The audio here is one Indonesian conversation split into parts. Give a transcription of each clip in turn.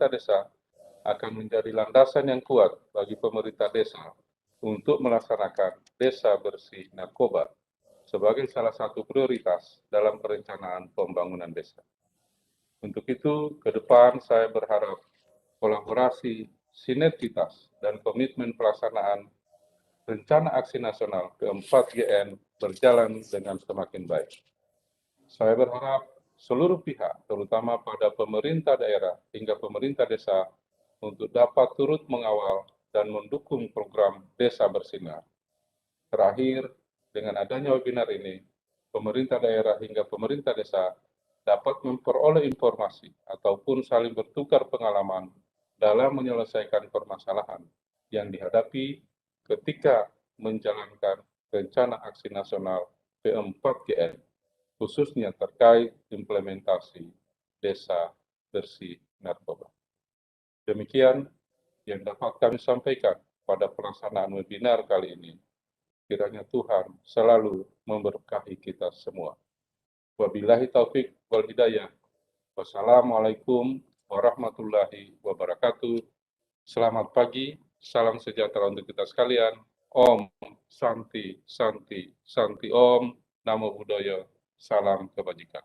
desa akan menjadi landasan yang kuat bagi pemerintah desa untuk melaksanakan desa bersih narkoba sebagai salah satu prioritas dalam perencanaan pembangunan desa. Untuk itu, ke depan saya berharap kolaborasi, sinergitas, dan komitmen pelaksanaan Rencana Aksi Nasional ke-4GN berjalan dengan semakin baik. Saya berharap seluruh pihak, terutama pada pemerintah daerah hingga pemerintah desa, untuk dapat turut mengawal dan mendukung program Desa Bersinar. Terakhir, dengan adanya webinar ini, pemerintah daerah hingga pemerintah desa dapat memperoleh informasi ataupun saling bertukar pengalaman dalam menyelesaikan permasalahan yang dihadapi ketika menjalankan Rencana Aksi Nasional P4GN, khususnya terkait implementasi Desa Bersih Narkoba. Demikian yang dapat kami sampaikan pada pelaksanaan webinar kali ini. Kiranya Tuhan selalu memberkahi kita semua. Wabillahi taufik wal hidayah. Wassalamualaikum warahmatullahi wabarakatuh. Selamat pagi, salam sejahtera untuk kita sekalian. Om Santi Santi Santi Om, Namo Buddhaya, salam kebajikan.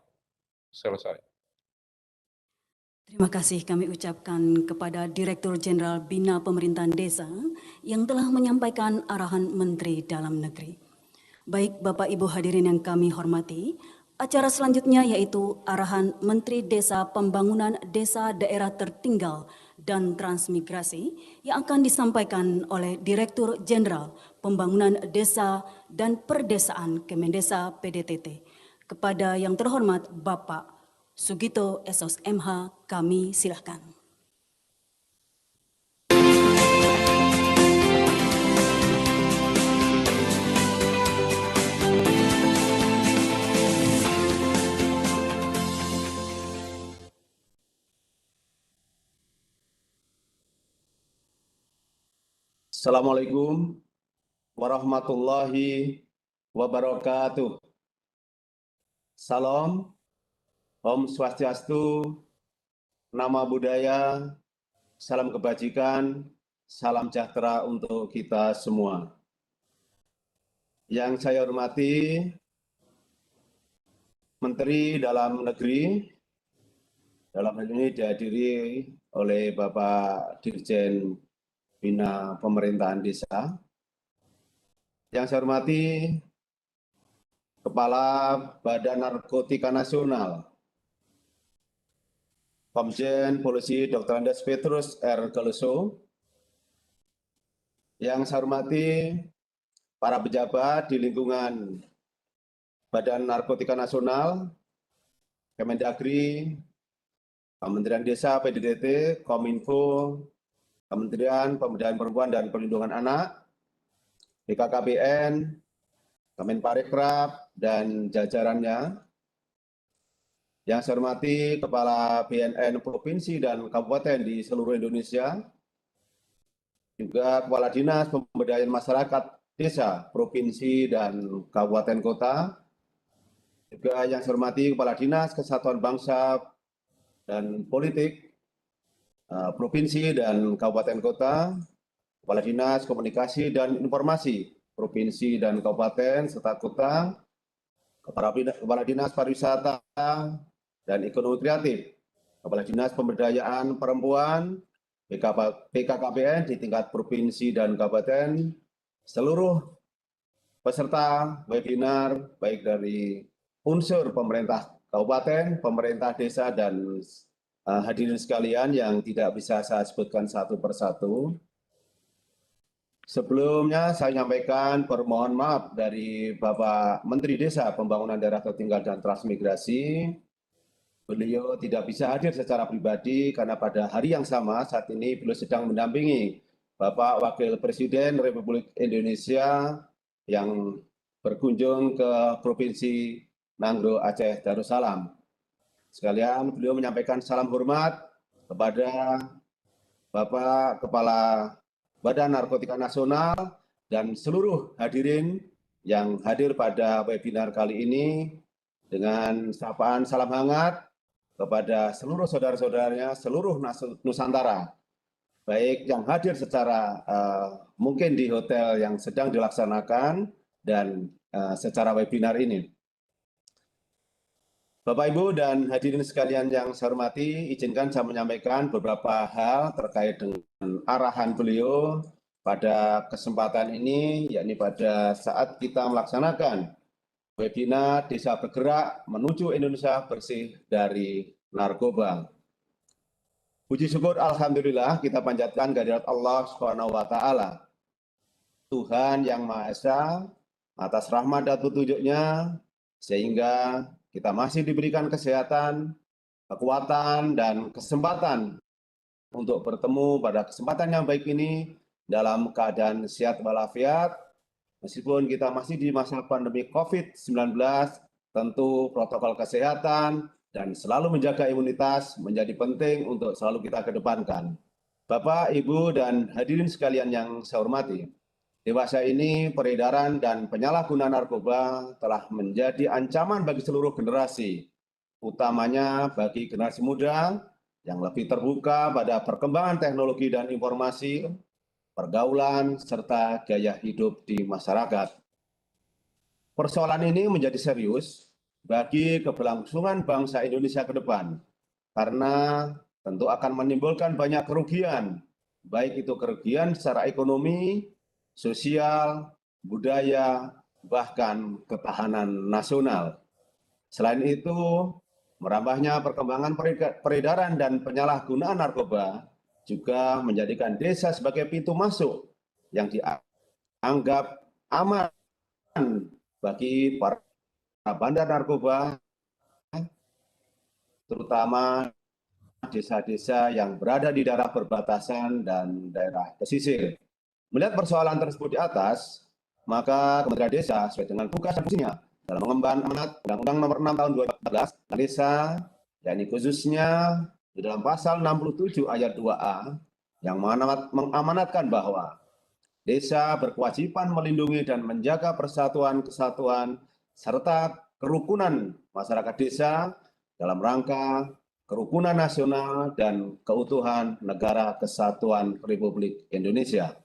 Selesai. Terima kasih kami ucapkan kepada Direktur Jenderal Bina Pemerintahan Desa yang telah menyampaikan arahan Menteri Dalam Negeri. Baik Bapak Ibu hadirin yang kami hormati, acara selanjutnya yaitu arahan Menteri Desa Pembangunan Desa Daerah Tertinggal dan Transmigrasi yang akan disampaikan oleh Direktur Jenderal Pembangunan Desa dan Perdesaan Kemendesa PDTT. Kepada yang terhormat Bapak Sugito Esos MH, kami silakan. Assalamualaikum warahmatullahi wabarakatuh. Salam, Om Swastiastu, Namo Buddhaya, salam kebajikan, salam sejahtera untuk kita semua. Yang saya hormati Menteri Dalam Negeri, dalam hal ini dihadiri oleh Bapak Dirjen Bina Pemerintahan Desa. Yang saya hormati Kepala Badan Narkotika Nasional, Komjen Polisi Dr. Andes Petrus R. Galuso. Yang saya hormati para pejabat di lingkungan Badan Narkotika Nasional, Kemendagri, Kementerian Desa PDTT, Kominfo, Kementerian Pemberdayaan Perempuan dan Perlindungan Anak, BKKBN, Kemenparekraf, dan jajarannya. Yang saya hormati Kepala BNN Provinsi dan Kabupaten di seluruh Indonesia, juga Kepala Dinas Pemberdayaan Masyarakat Desa, Provinsi, dan Kabupaten Kota, juga yang saya hormati Kepala Dinas Kesatuan Bangsa dan Politik, Provinsi dan Kabupaten Kota, Kepala Dinas Komunikasi dan Informasi, Provinsi dan Kabupaten serta Kota, Kepala Dinas Pariwisata dan Ekonomi Kreatif, Kepala Dinas Pemberdayaan Perempuan, BKKBN di tingkat Provinsi dan Kabupaten, seluruh peserta webinar baik dari unsur pemerintah kabupaten, pemerintah desa, dan hadirin sekalian yang tidak bisa saya sebutkan satu persatu. Sebelumnya saya nyampaikan permohonan maaf dari Bapak Menteri Desa Pembangunan Daerah Tertinggal dan Transmigrasi. Beliau tidak bisa hadir secara pribadi karena pada hari yang sama saat ini beliau sedang mendampingi Bapak Wakil Presiden Republik Indonesia yang berkunjung ke Provinsi Nanggroe Aceh Darussalam. Sekalian beliau menyampaikan salam hormat kepada Bapak Kepala Badan Narkotika Nasional dan seluruh hadirin yang hadir pada webinar kali ini dengan sapaan salam hangat kepada seluruh saudara-saudaranya, seluruh Nusantara, baik yang hadir secara mungkin di hotel yang sedang dilaksanakan dan secara webinar ini. Bapak, Ibu, dan hadirin sekalian yang saya hormati, izinkan saya menyampaikan beberapa hal terkait dengan arahan beliau pada kesempatan ini, yakni pada saat kita melaksanakan webinar Desa Bergerak Menuju Indonesia Bersih dari Narkoba. Puji syukur Alhamdulillah kita panjatkan kehadirat Allah Subhanahu wa Ta'ala, Tuhan yang Maha Esa, atas rahmat dan petunjuknya, sehingga kita masih diberikan kesehatan, kekuatan, dan kesempatan untuk bertemu pada kesempatan yang baik ini dalam keadaan sehat walafiat. Meskipun kita masih di masa pandemi COVID-19, tentu protokol kesehatan dan selalu menjaga imunitas menjadi penting untuk selalu kita kedepankan. Bapak, Ibu, dan hadirin sekalian yang saya hormati, dewasa ini peredaran dan penyalahgunaan narkoba telah menjadi ancaman bagi seluruh generasi, utamanya bagi generasi muda yang lebih terbuka pada perkembangan teknologi dan informasi, pergaulan, serta gaya hidup di masyarakat. Persoalan ini menjadi serius bagi keberlangsungan bangsa Indonesia ke depan, karena tentu akan menimbulkan banyak kerugian, baik itu kerugian secara ekonomi, sosial, budaya, bahkan ketahanan nasional. Selain itu, merambahnya perkembangan peredaran dan penyalahgunaan narkoba juga menjadikan desa sebagai pintu masuk yang dianggap aman bagi para bandar narkoba, terutama desa-desa yang berada di daerah perbatasan dan daerah pesisir. Melihat persoalan tersebut di atas, maka Kementerian Desa sesuai dengan tugas dan fungsinya dalam mengemban amanat Undang-Undang Nomor 6 Tahun 2014 Desa, yakni khususnya di dalam pasal 67 ayat 2A yang mengamanatkan bahwa desa berkewajiban melindungi dan menjaga persatuan, kesatuan, serta kerukunan masyarakat desa dalam rangka kerukunan nasional dan keutuhan Negara Kesatuan Republik Indonesia.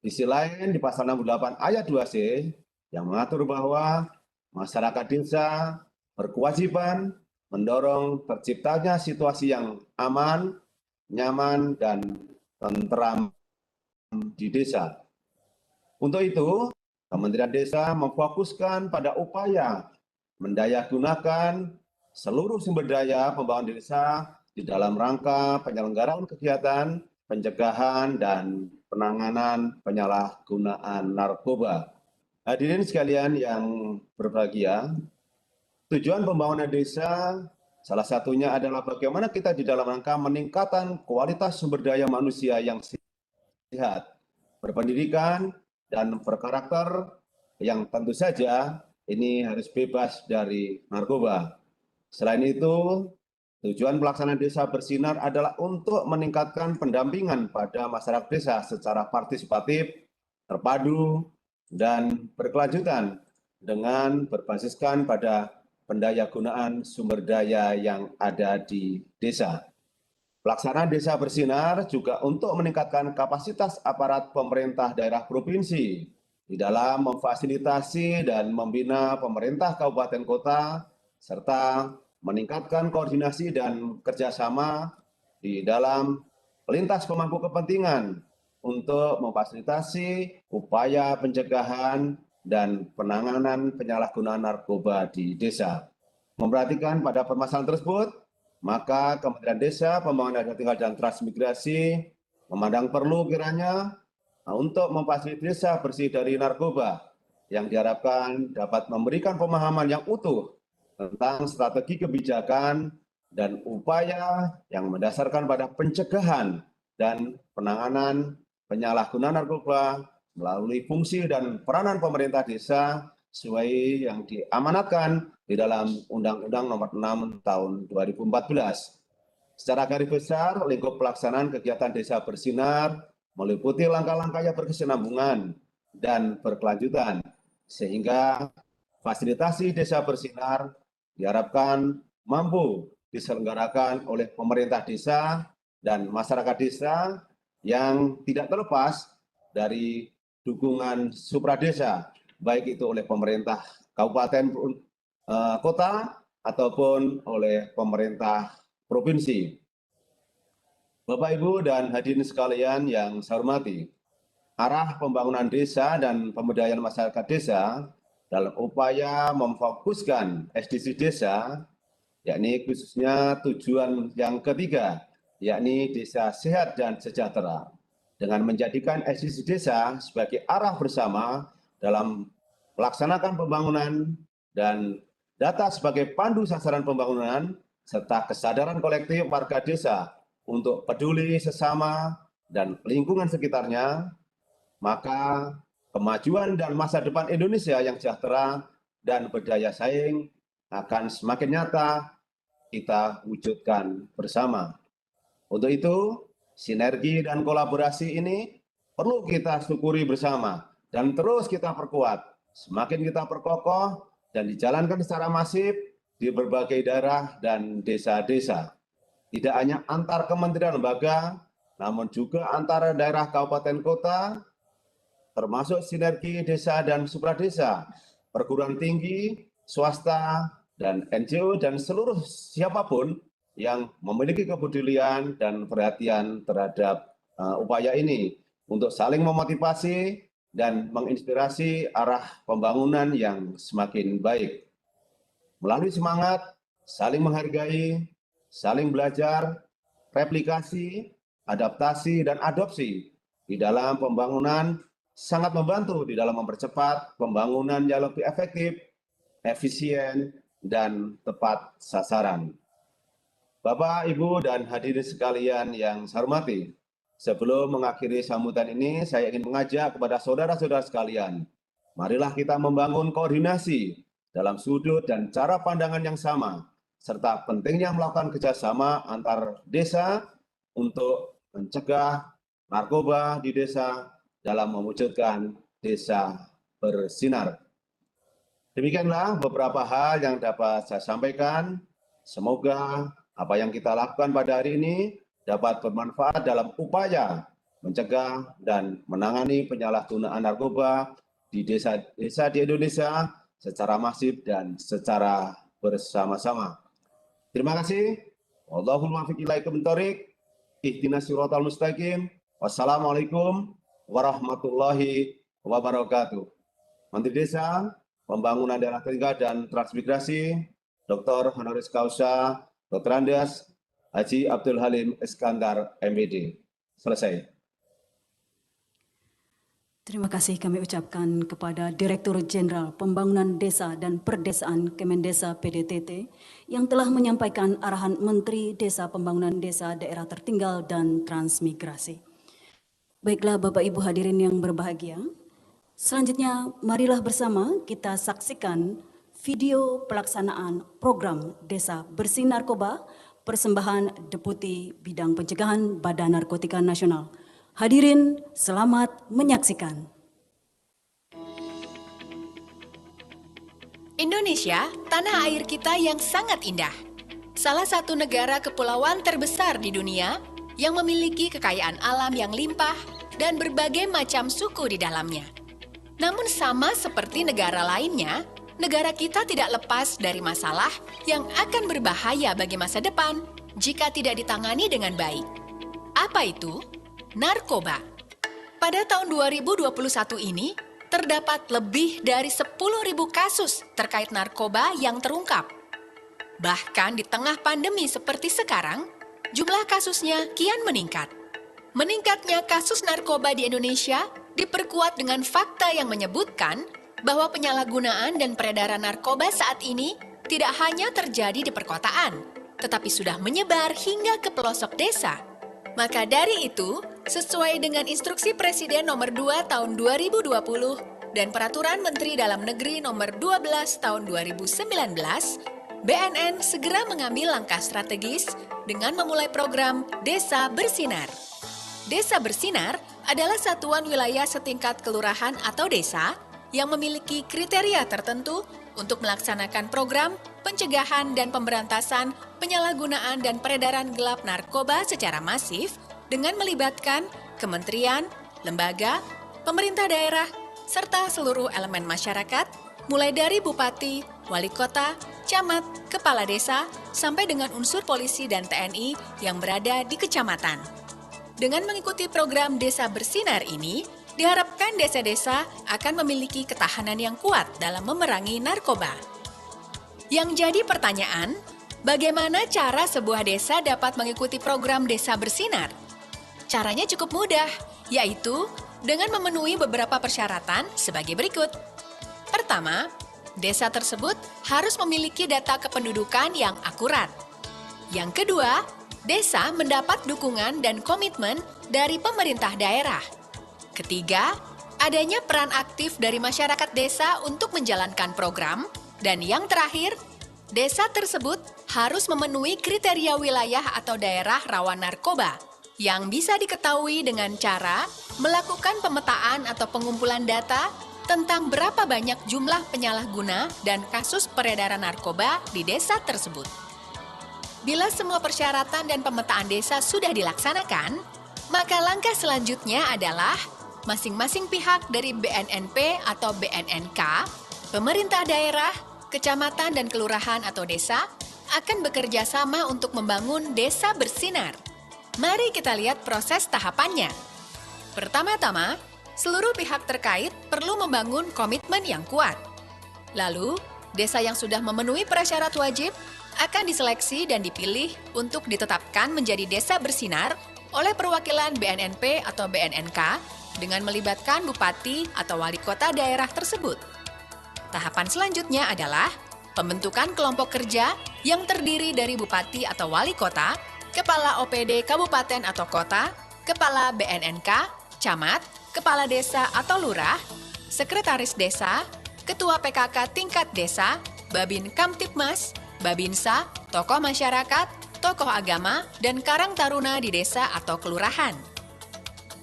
Di sisi lain, di pasal 68 ayat 2C yang mengatur bahwa masyarakat desa berkewajiban mendorong terciptanya situasi yang aman, nyaman, dan tentram di desa. Untuk itu, Kementerian Desa memfokuskan pada upaya mendayagunakan seluruh sumber daya pembangunan desa di dalam rangka penyelenggaraan kegiatan pencegahan dan penanganan penyalahgunaan narkoba. Hadirin sekalian yang berbahagia, tujuan pembangunan desa salah satunya adalah bagaimana kita di dalam rangka meningkatkan kualitas sumber daya manusia yang sehat, berpendidikan, dan berkarakter yang tentu saja ini harus bebas dari narkoba. Selain itu, tujuan pelaksanaan desa bersinar adalah untuk meningkatkan pendampingan pada masyarakat desa secara partisipatif, terpadu, dan berkelanjutan dengan berbasiskan pada pendayagunaan sumber daya yang ada di desa. Pelaksanaan desa bersinar juga untuk meningkatkan kapasitas aparat pemerintah daerah provinsi di dalam memfasilitasi dan membina pemerintah kabupaten kota, serta meningkatkan koordinasi dan kerjasama di dalam lintas pemangku kepentingan untuk memfasilitasi upaya pencegahan dan penanganan penyalahgunaan narkoba di desa. Memperhatikan pada permasalahan tersebut, maka Kementerian Desa, Pembangunan Daerah Tertinggal dan Transmigrasi memandang perlu kiranya untuk memfasilitasi desa bersih dari narkoba yang diharapkan dapat memberikan pemahaman yang utuh tentang strategi kebijakan dan upaya yang mendasarkan pada pencegahan dan penanganan penyalahgunaan narkoba melalui fungsi dan peranan pemerintah desa sesuai yang diamanatkan di dalam Undang-Undang Nomor 6 Tahun 2014. Secara garis besar, lingkup pelaksanaan kegiatan desa bersinar meliputi langkah-langkah yang berkesinambungan dan berkelanjutan, sehingga fasilitasi desa bersinar diharapkan mampu diselenggarakan oleh pemerintah desa dan masyarakat desa yang tidak terlepas dari dukungan supradesa, baik itu oleh pemerintah kabupaten, kota, ataupun oleh pemerintah provinsi. Bapak, Ibu, dan hadirin sekalian yang saya hormati, arah pembangunan desa dan pemberdayaan masyarakat desa dalam upaya memfokuskan SDG desa, yakni khususnya tujuan yang ketiga, yakni desa sehat dan sejahtera, dengan menjadikan SDG desa sebagai arah bersama dalam melaksanakan pembangunan dan data sebagai pandu sasaran pembangunan, serta kesadaran kolektif warga desa untuk peduli sesama dan lingkungan sekitarnya, maka kemajuan dan masa depan Indonesia yang sejahtera dan berdaya saing akan semakin nyata kita wujudkan bersama. Untuk itu, sinergi dan kolaborasi ini perlu kita syukuri bersama dan terus kita perkuat. Semakin kita perkokoh dan dijalankan secara masif di berbagai daerah dan desa-desa. Tidak hanya antar kementerian lembaga, namun juga antara daerah kabupaten kota, termasuk sinergi desa dan supradesa, perguruan tinggi, swasta, dan NGO, dan seluruh siapapun yang memiliki kepedulian dan perhatian terhadap upaya ini untuk saling memotivasi dan menginspirasi arah pembangunan yang semakin baik. Melalui semangat saling menghargai, saling belajar, replikasi, adaptasi, dan adopsi di dalam pembangunan sangat membantu di dalam mempercepat pembangunan yang lebih efektif, efisien, dan tepat sasaran. Bapak, Ibu, dan hadirin sekalian yang saya hormati, sebelum mengakhiri sambutan ini, saya ingin mengajak kepada saudara-saudara sekalian, marilah kita membangun koordinasi dalam sudut dan cara pandangan yang sama, serta pentingnya melakukan kerjasama antar desa untuk mencegah narkoba di desa dalam mewujudkan desa bersinar. Demikianlah beberapa hal yang dapat saya sampaikan. Semoga apa yang kita lakukan pada hari ini dapat bermanfaat dalam upaya mencegah dan menangani penyalahgunaan narkoba di desa-desa di Indonesia secara masif dan secara bersama-sama. Terima kasih. Wallahul muwaffiq ila aqwamit thoriq. Ihdinas siratal mustaqim. Wassalamualaikum warahmatullahi wabarakatuh. Menteri Desa, Pembangunan Daerah Tertinggal dan Transmigrasi, Dr. Honoris Causa, Dr. Andes Haji Abdul Halim Iskandar, MPD. Selesai. Terima kasih kami ucapkan kepada Direktur Jenderal Pembangunan Desa dan Perdesaan Kemendesa PDTT yang telah menyampaikan arahan Menteri Desa Pembangunan Desa Daerah Tertinggal dan Transmigrasi. Baiklah Bapak Ibu hadirin yang berbahagia, selanjutnya marilah bersama kita saksikan video pelaksanaan program Desa Bersih Narkoba persembahan Deputi Bidang Pencegahan Badan Narkotika Nasional. Hadirin, selamat menyaksikan. Indonesia, tanah air kita yang sangat indah. Salah satu negara kepulauan terbesar di dunia yang memiliki kekayaan alam yang limpah dan berbagai macam suku di dalamnya. Namun sama seperti negara lainnya, negara kita tidak lepas dari masalah yang akan berbahaya bagi masa depan jika tidak ditangani dengan baik. Apa itu? Narkoba. Pada tahun 2021 ini, terdapat lebih dari 10.000 kasus terkait narkoba yang terungkap. Bahkan di tengah pandemi seperti sekarang, jumlah kasusnya kian meningkat. Meningkatnya kasus narkoba di Indonesia diperkuat dengan fakta yang menyebutkan bahwa penyalahgunaan dan peredaran narkoba saat ini tidak hanya terjadi di perkotaan, tetapi sudah menyebar hingga ke pelosok desa. Maka dari itu, sesuai dengan Instruksi Presiden Nomor 2 Tahun 2020 dan Peraturan Menteri Dalam Negeri Nomor 12 Tahun 2019, BNN segera mengambil langkah strategis dengan memulai program Desa Bersinar. Desa Bersinar adalah satuan wilayah setingkat kelurahan atau desa yang memiliki kriteria tertentu untuk melaksanakan program pencegahan dan pemberantasan penyalahgunaan dan peredaran gelap narkoba secara masif dengan melibatkan kementerian, lembaga, pemerintah daerah, serta seluruh elemen masyarakat, mulai dari bupati, wali kota, camat, kepala desa, sampai dengan unsur polisi dan TNI yang berada di kecamatan. Dengan mengikuti program Desa Bersinar ini, diharapkan desa-desa akan memiliki ketahanan yang kuat dalam memerangi narkoba. Yang jadi pertanyaan, bagaimana cara sebuah desa dapat mengikuti program Desa Bersinar? Caranya cukup mudah, yaitu dengan memenuhi beberapa persyaratan sebagai berikut. Pertama, desa tersebut harus memiliki data kependudukan yang akurat. Yang kedua, desa mendapat dukungan dan komitmen dari pemerintah daerah. Ketiga, adanya peran aktif dari masyarakat desa untuk menjalankan program. Dan yang terakhir, desa tersebut harus memenuhi kriteria wilayah atau daerah rawan narkoba yang bisa diketahui dengan cara melakukan pemetaan atau pengumpulan data tentang berapa banyak jumlah penyalahguna dan kasus peredaran narkoba di desa tersebut. Bila semua persyaratan dan pemetaan desa sudah dilaksanakan, maka langkah selanjutnya adalah masing-masing pihak dari BNNP atau BNNK, pemerintah daerah, kecamatan dan kelurahan atau desa akan bekerja sama untuk membangun Desa Bersinar. Mari kita lihat proses tahapannya. Pertama-tama, seluruh pihak terkait perlu membangun komitmen yang kuat. Lalu, desa yang sudah memenuhi prasyarat wajib akan diseleksi dan dipilih untuk ditetapkan menjadi Desa Bersinar oleh perwakilan BNNP atau BNNK dengan melibatkan bupati atau wali kota daerah tersebut. Tahapan selanjutnya adalah pembentukan kelompok kerja yang terdiri dari bupati atau wali kota, kepala OPD kabupaten atau kota, kepala BNNK, camat, kepala desa atau lurah, sekretaris desa, ketua PKK tingkat desa, Babin Kamtipmas, Babinsa, tokoh masyarakat, tokoh agama, dan karang taruna di desa atau kelurahan.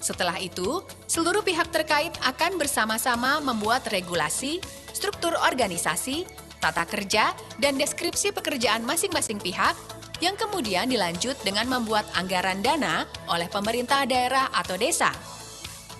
Setelah itu, seluruh pihak terkait akan bersama-sama membuat regulasi, struktur organisasi, tata kerja, dan deskripsi pekerjaan masing-masing pihak yang kemudian dilanjut dengan membuat anggaran dana oleh pemerintah daerah atau desa.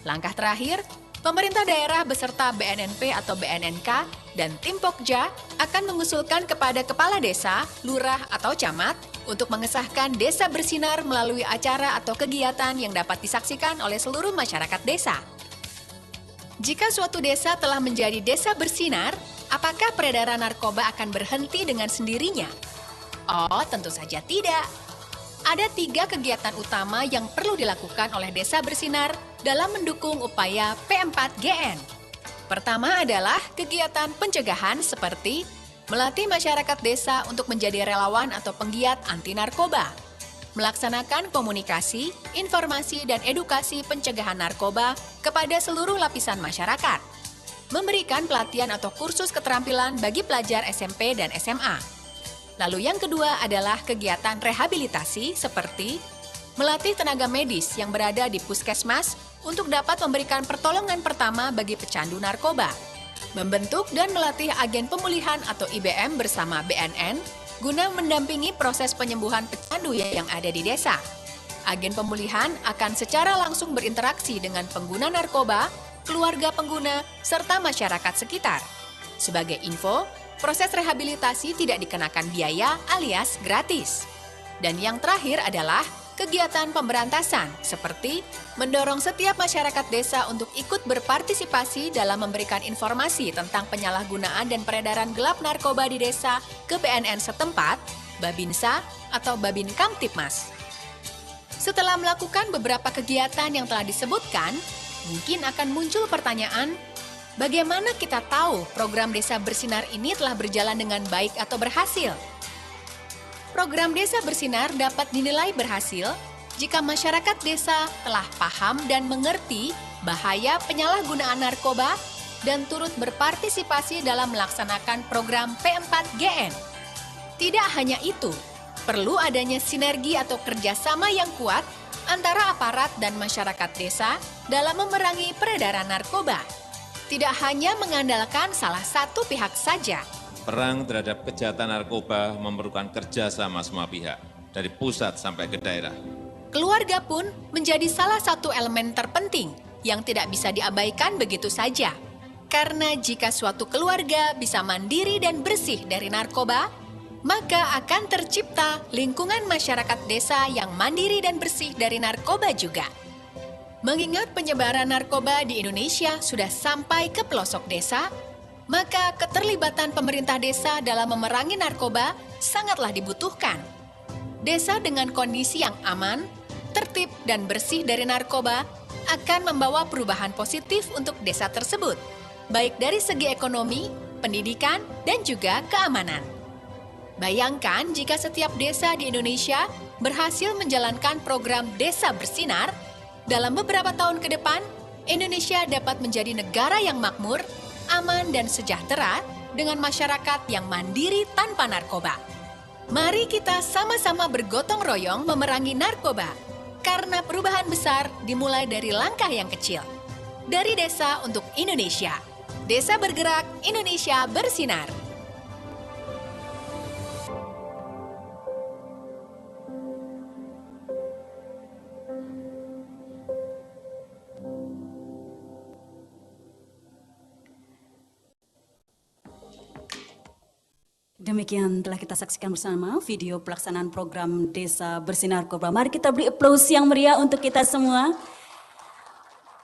Langkah terakhir, pemerintah daerah beserta BNNP atau BNNK dan tim Pokja akan mengusulkan kepada kepala desa, lurah atau camat untuk mengesahkan Desa Bersinar melalui acara atau kegiatan yang dapat disaksikan oleh seluruh masyarakat desa. Jika suatu desa telah menjadi Desa Bersinar, apakah peredaran narkoba akan berhenti dengan sendirinya? Oh, tentu saja tidak. Ada 3 kegiatan utama yang perlu dilakukan oleh Desa Bersinar dalam mendukung upaya P4GN. Pertama adalah kegiatan pencegahan seperti melatih masyarakat desa untuk menjadi relawan atau penggiat anti narkoba, melaksanakan komunikasi, informasi, dan edukasi pencegahan narkoba kepada seluruh lapisan masyarakat, memberikan pelatihan atau kursus keterampilan bagi pelajar SMP dan SMA. Lalu yang kedua adalah kegiatan rehabilitasi seperti melatih tenaga medis yang berada di puskesmas untuk dapat memberikan pertolongan pertama bagi pecandu narkoba, membentuk dan melatih agen pemulihan atau IBM bersama BNN guna mendampingi proses penyembuhan pecandu yang ada di desa. Agen pemulihan akan secara langsung berinteraksi dengan pengguna narkoba, keluarga pengguna, serta masyarakat sekitar. Sebagai info, proses rehabilitasi tidak dikenakan biaya alias gratis. Dan yang terakhir adalah kegiatan pemberantasan, seperti mendorong setiap masyarakat desa untuk ikut berpartisipasi dalam memberikan informasi tentang penyalahgunaan dan peredaran gelap narkoba di desa ke BNN setempat, Babinsa, atau Babin Kamtipmas. Setelah melakukan beberapa kegiatan yang telah disebutkan, mungkin akan muncul pertanyaan, bagaimana kita tahu program Desa Bersinar ini telah berjalan dengan baik atau berhasil? Program Desa Bersinar dapat dinilai berhasil jika masyarakat desa telah paham dan mengerti bahaya penyalahgunaan narkoba dan turut berpartisipasi dalam melaksanakan program P4GN. Tidak hanya itu, perlu adanya sinergi atau kerjasama yang kuat antara aparat dan masyarakat desa dalam memerangi peredaran narkoba. Tidak hanya mengandalkan salah satu pihak saja, Perang terhadap kejahatan narkoba memerlukan kerjasama semua pihak, dari pusat sampai ke daerah. Keluarga pun menjadi salah satu elemen terpenting yang tidak bisa diabaikan begitu saja. Karena jika suatu keluarga bisa mandiri dan bersih dari narkoba, maka akan tercipta lingkungan masyarakat desa yang mandiri dan bersih dari narkoba juga. Mengingat penyebaran narkoba di Indonesia sudah sampai ke pelosok desa, maka keterlibatan pemerintah desa dalam memerangi narkoba sangatlah dibutuhkan. Desa dengan kondisi yang aman, tertib, dan bersih dari narkoba akan membawa perubahan positif untuk desa tersebut, baik dari segi ekonomi, pendidikan, dan juga keamanan. Bayangkan jika setiap desa di Indonesia berhasil menjalankan program Desa Bersinar, dalam beberapa tahun ke depan, Indonesia dapat menjadi negara yang makmur, aman, dan sejahtera dengan masyarakat yang mandiri tanpa narkoba. Mari kita sama-sama bergotong royong memerangi narkoba, karena perubahan besar dimulai dari langkah yang kecil. Dari desa untuk Indonesia. Desa bergerak, Indonesia bersinar. Demikian telah kita saksikan bersama video pelaksanaan program Desa Bersinar Narkoba. Mari kita beri aplaus yang meriah untuk kita semua.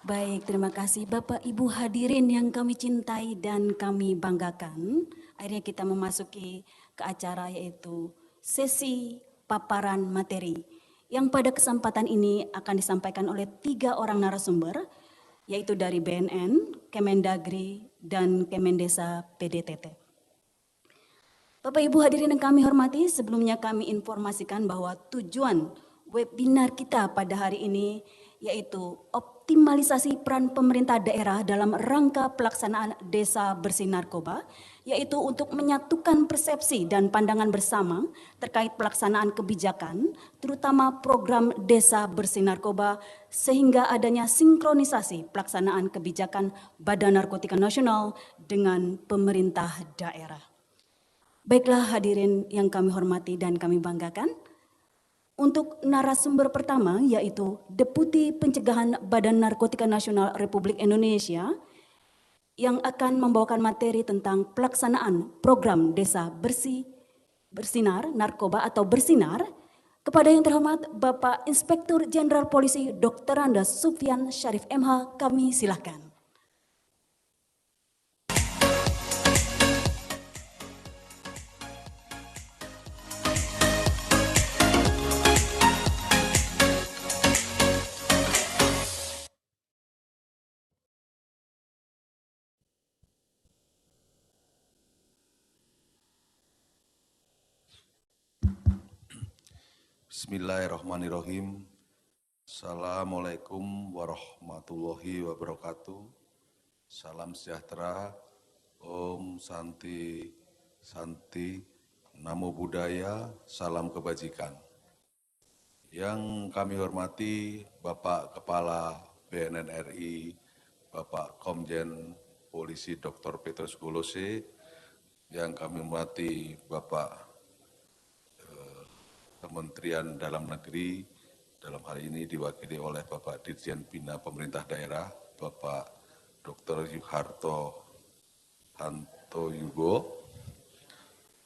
Baik, terima kasih Bapak Ibu hadirin yang kami cintai dan kami banggakan. Akhirnya kita memasuki ke acara yaitu sesi paparan materi yang pada kesempatan ini akan disampaikan oleh 3 orang narasumber, yaitu dari BNN, Kemendagri, dan Kemendesa PDTT. Bapak Ibu hadirin yang kami hormati, sebelumnya kami informasikan bahwa tujuan webinar kita pada hari ini yaitu optimalisasi peran pemerintah daerah dalam rangka pelaksanaan Desa Bersih Narkoba, yaitu untuk menyatukan persepsi dan pandangan bersama terkait pelaksanaan kebijakan, terutama program Desa Bersih Narkoba, sehingga adanya sinkronisasi pelaksanaan kebijakan Badan Narkotika Nasional dengan pemerintah daerah. Baiklah hadirin yang kami hormati dan kami banggakan, untuk narasumber pertama yaitu Deputi Pencegahan Badan Narkotika Nasional Republik Indonesia yang akan membawakan materi tentang pelaksanaan program Desa Bersinar Narkoba atau Bersinar. Kepada yang terhormat Bapak Inspektur Jenderal Polisi Dr. Andes Sufyan Syarif MH, kami silakan. Bismillahirrahmanirrahim. Assalamualaikum warahmatullahi wabarakatuh. Salam sejahtera, Om Santi Santi, Namo Buddhaya, salam kebajikan. Yang kami hormati Bapak Kepala BNN RI, Bapak Komjen Polisi Dr. Petrus Golose, yang kami hormati Bapak Kementerian Dalam Negeri, dalam hal ini diwakili oleh Bapak Dirjen Bina Pemerintah Daerah, Bapak Dr. Yuharto Hantoyugo,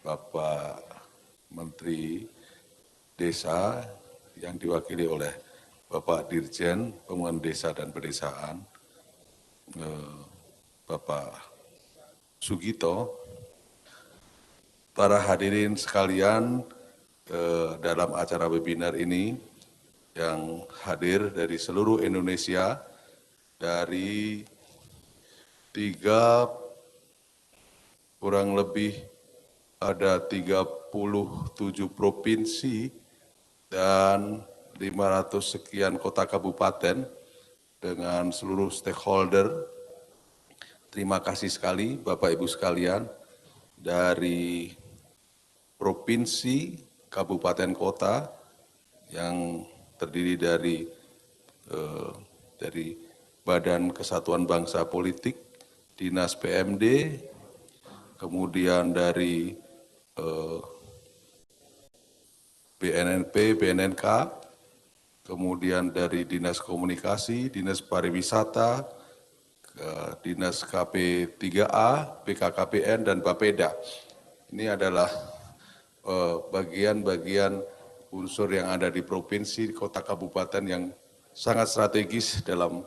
Bapak Menteri Desa yang diwakili oleh Bapak Dirjen Pembangunan Desa dan Pedesaan, Bapak Sugito, para hadirin sekalian, dalam acara webinar ini yang hadir dari seluruh Indonesia, dari kurang lebih ada 37 provinsi dan 500 sekian kota kabupaten dengan seluruh stakeholder. Terima kasih sekali Bapak Ibu sekalian dari provinsi, kabupaten, kota yang terdiri dari Badan Kesatuan Bangsa Politik, Dinas PMD, kemudian dari BNNP, BNNK, kemudian dari Dinas Komunikasi, Dinas Pariwisata, Dinas KP3A, BKKBN, dan Bapeda. Ini adalah bagian-bagian unsur yang ada di provinsi, kota, kabupaten yang sangat strategis dalam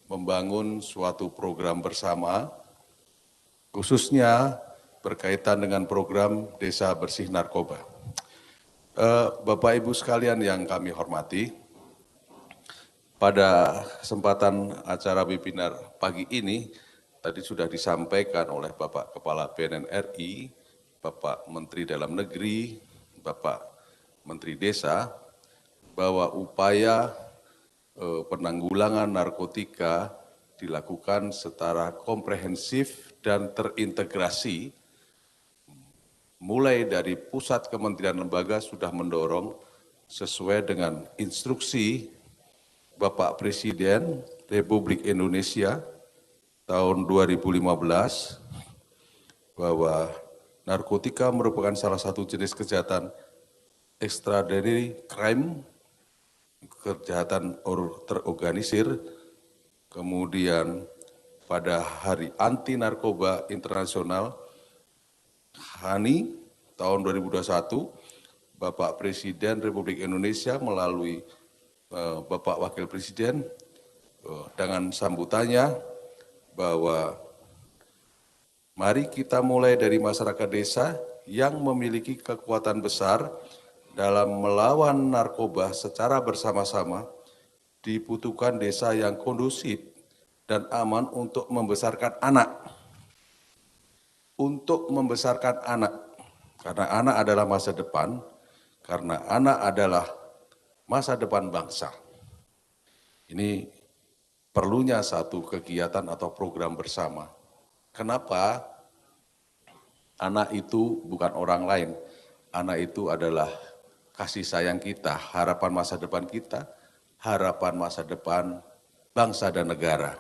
membangun suatu program bersama, khususnya berkaitan dengan program Desa Bersih Narkoba. Bapak Ibu sekalian yang kami hormati, pada kesempatan acara webinar pagi ini, tadi sudah disampaikan oleh Bapak Kepala BNN RI, Bapak Menteri Dalam Negeri, Bapak Menteri Desa, bahwa upaya penanggulangan narkotika dilakukan secara komprehensif dan terintegrasi, mulai dari pusat kementerian lembaga sudah mendorong sesuai dengan instruksi Bapak Presiden Republik Indonesia tahun 2015 bahwa narkotika merupakan salah satu jenis kejahatan extraordinary crime, kejahatan terorganisir. Kemudian pada Hari Anti Narkoba Internasional HANI tahun 2021, Bapak Presiden Republik Indonesia melalui Bapak Wakil Presiden dengan sambutannya bahwa mari kita mulai dari masyarakat desa yang memiliki kekuatan besar dalam melawan narkoba secara bersama-sama. Dibutuhkan desa yang kondusif dan aman untuk membesarkan anak. Untuk membesarkan anak, karena anak adalah masa depan, karena anak adalah masa depan bangsa. Ini perlunya satu kegiatan atau program bersama. Kenapa? Anak itu bukan orang lain, anak itu adalah kasih sayang kita, harapan masa depan kita, harapan masa depan bangsa dan negara.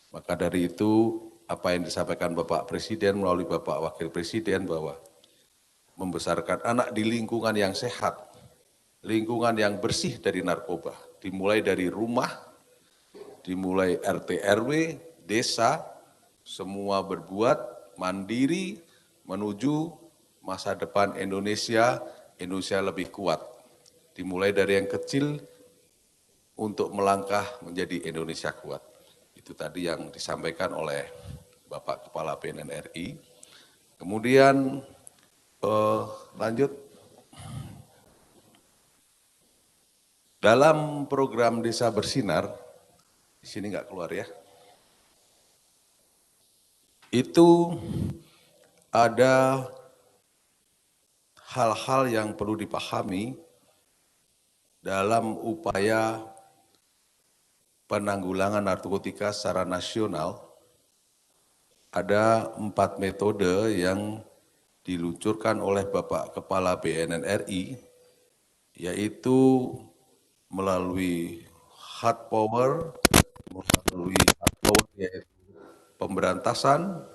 Maka dari itu, apa yang disampaikan Bapak Presiden melalui Bapak Wakil Presiden bahwa membesarkan anak di lingkungan yang sehat, lingkungan yang bersih dari narkoba, dimulai dari rumah, dimulai RT RW, desa, semua berbuat mandiri menuju masa depan Indonesia lebih kuat. Dimulai dari yang kecil untuk melangkah menjadi Indonesia kuat. Itu tadi yang disampaikan oleh Bapak Kepala BNN RI. Kemudian lanjut, dalam program Desa Bersinar, di sini nggak keluar ya, itu ada hal-hal yang perlu dipahami dalam upaya penanggulangan narkotika secara nasional. Ada 4 metode yang diluncurkan oleh Bapak Kepala BNN RI, yaitu melalui hard power, yaitu pemberantasan,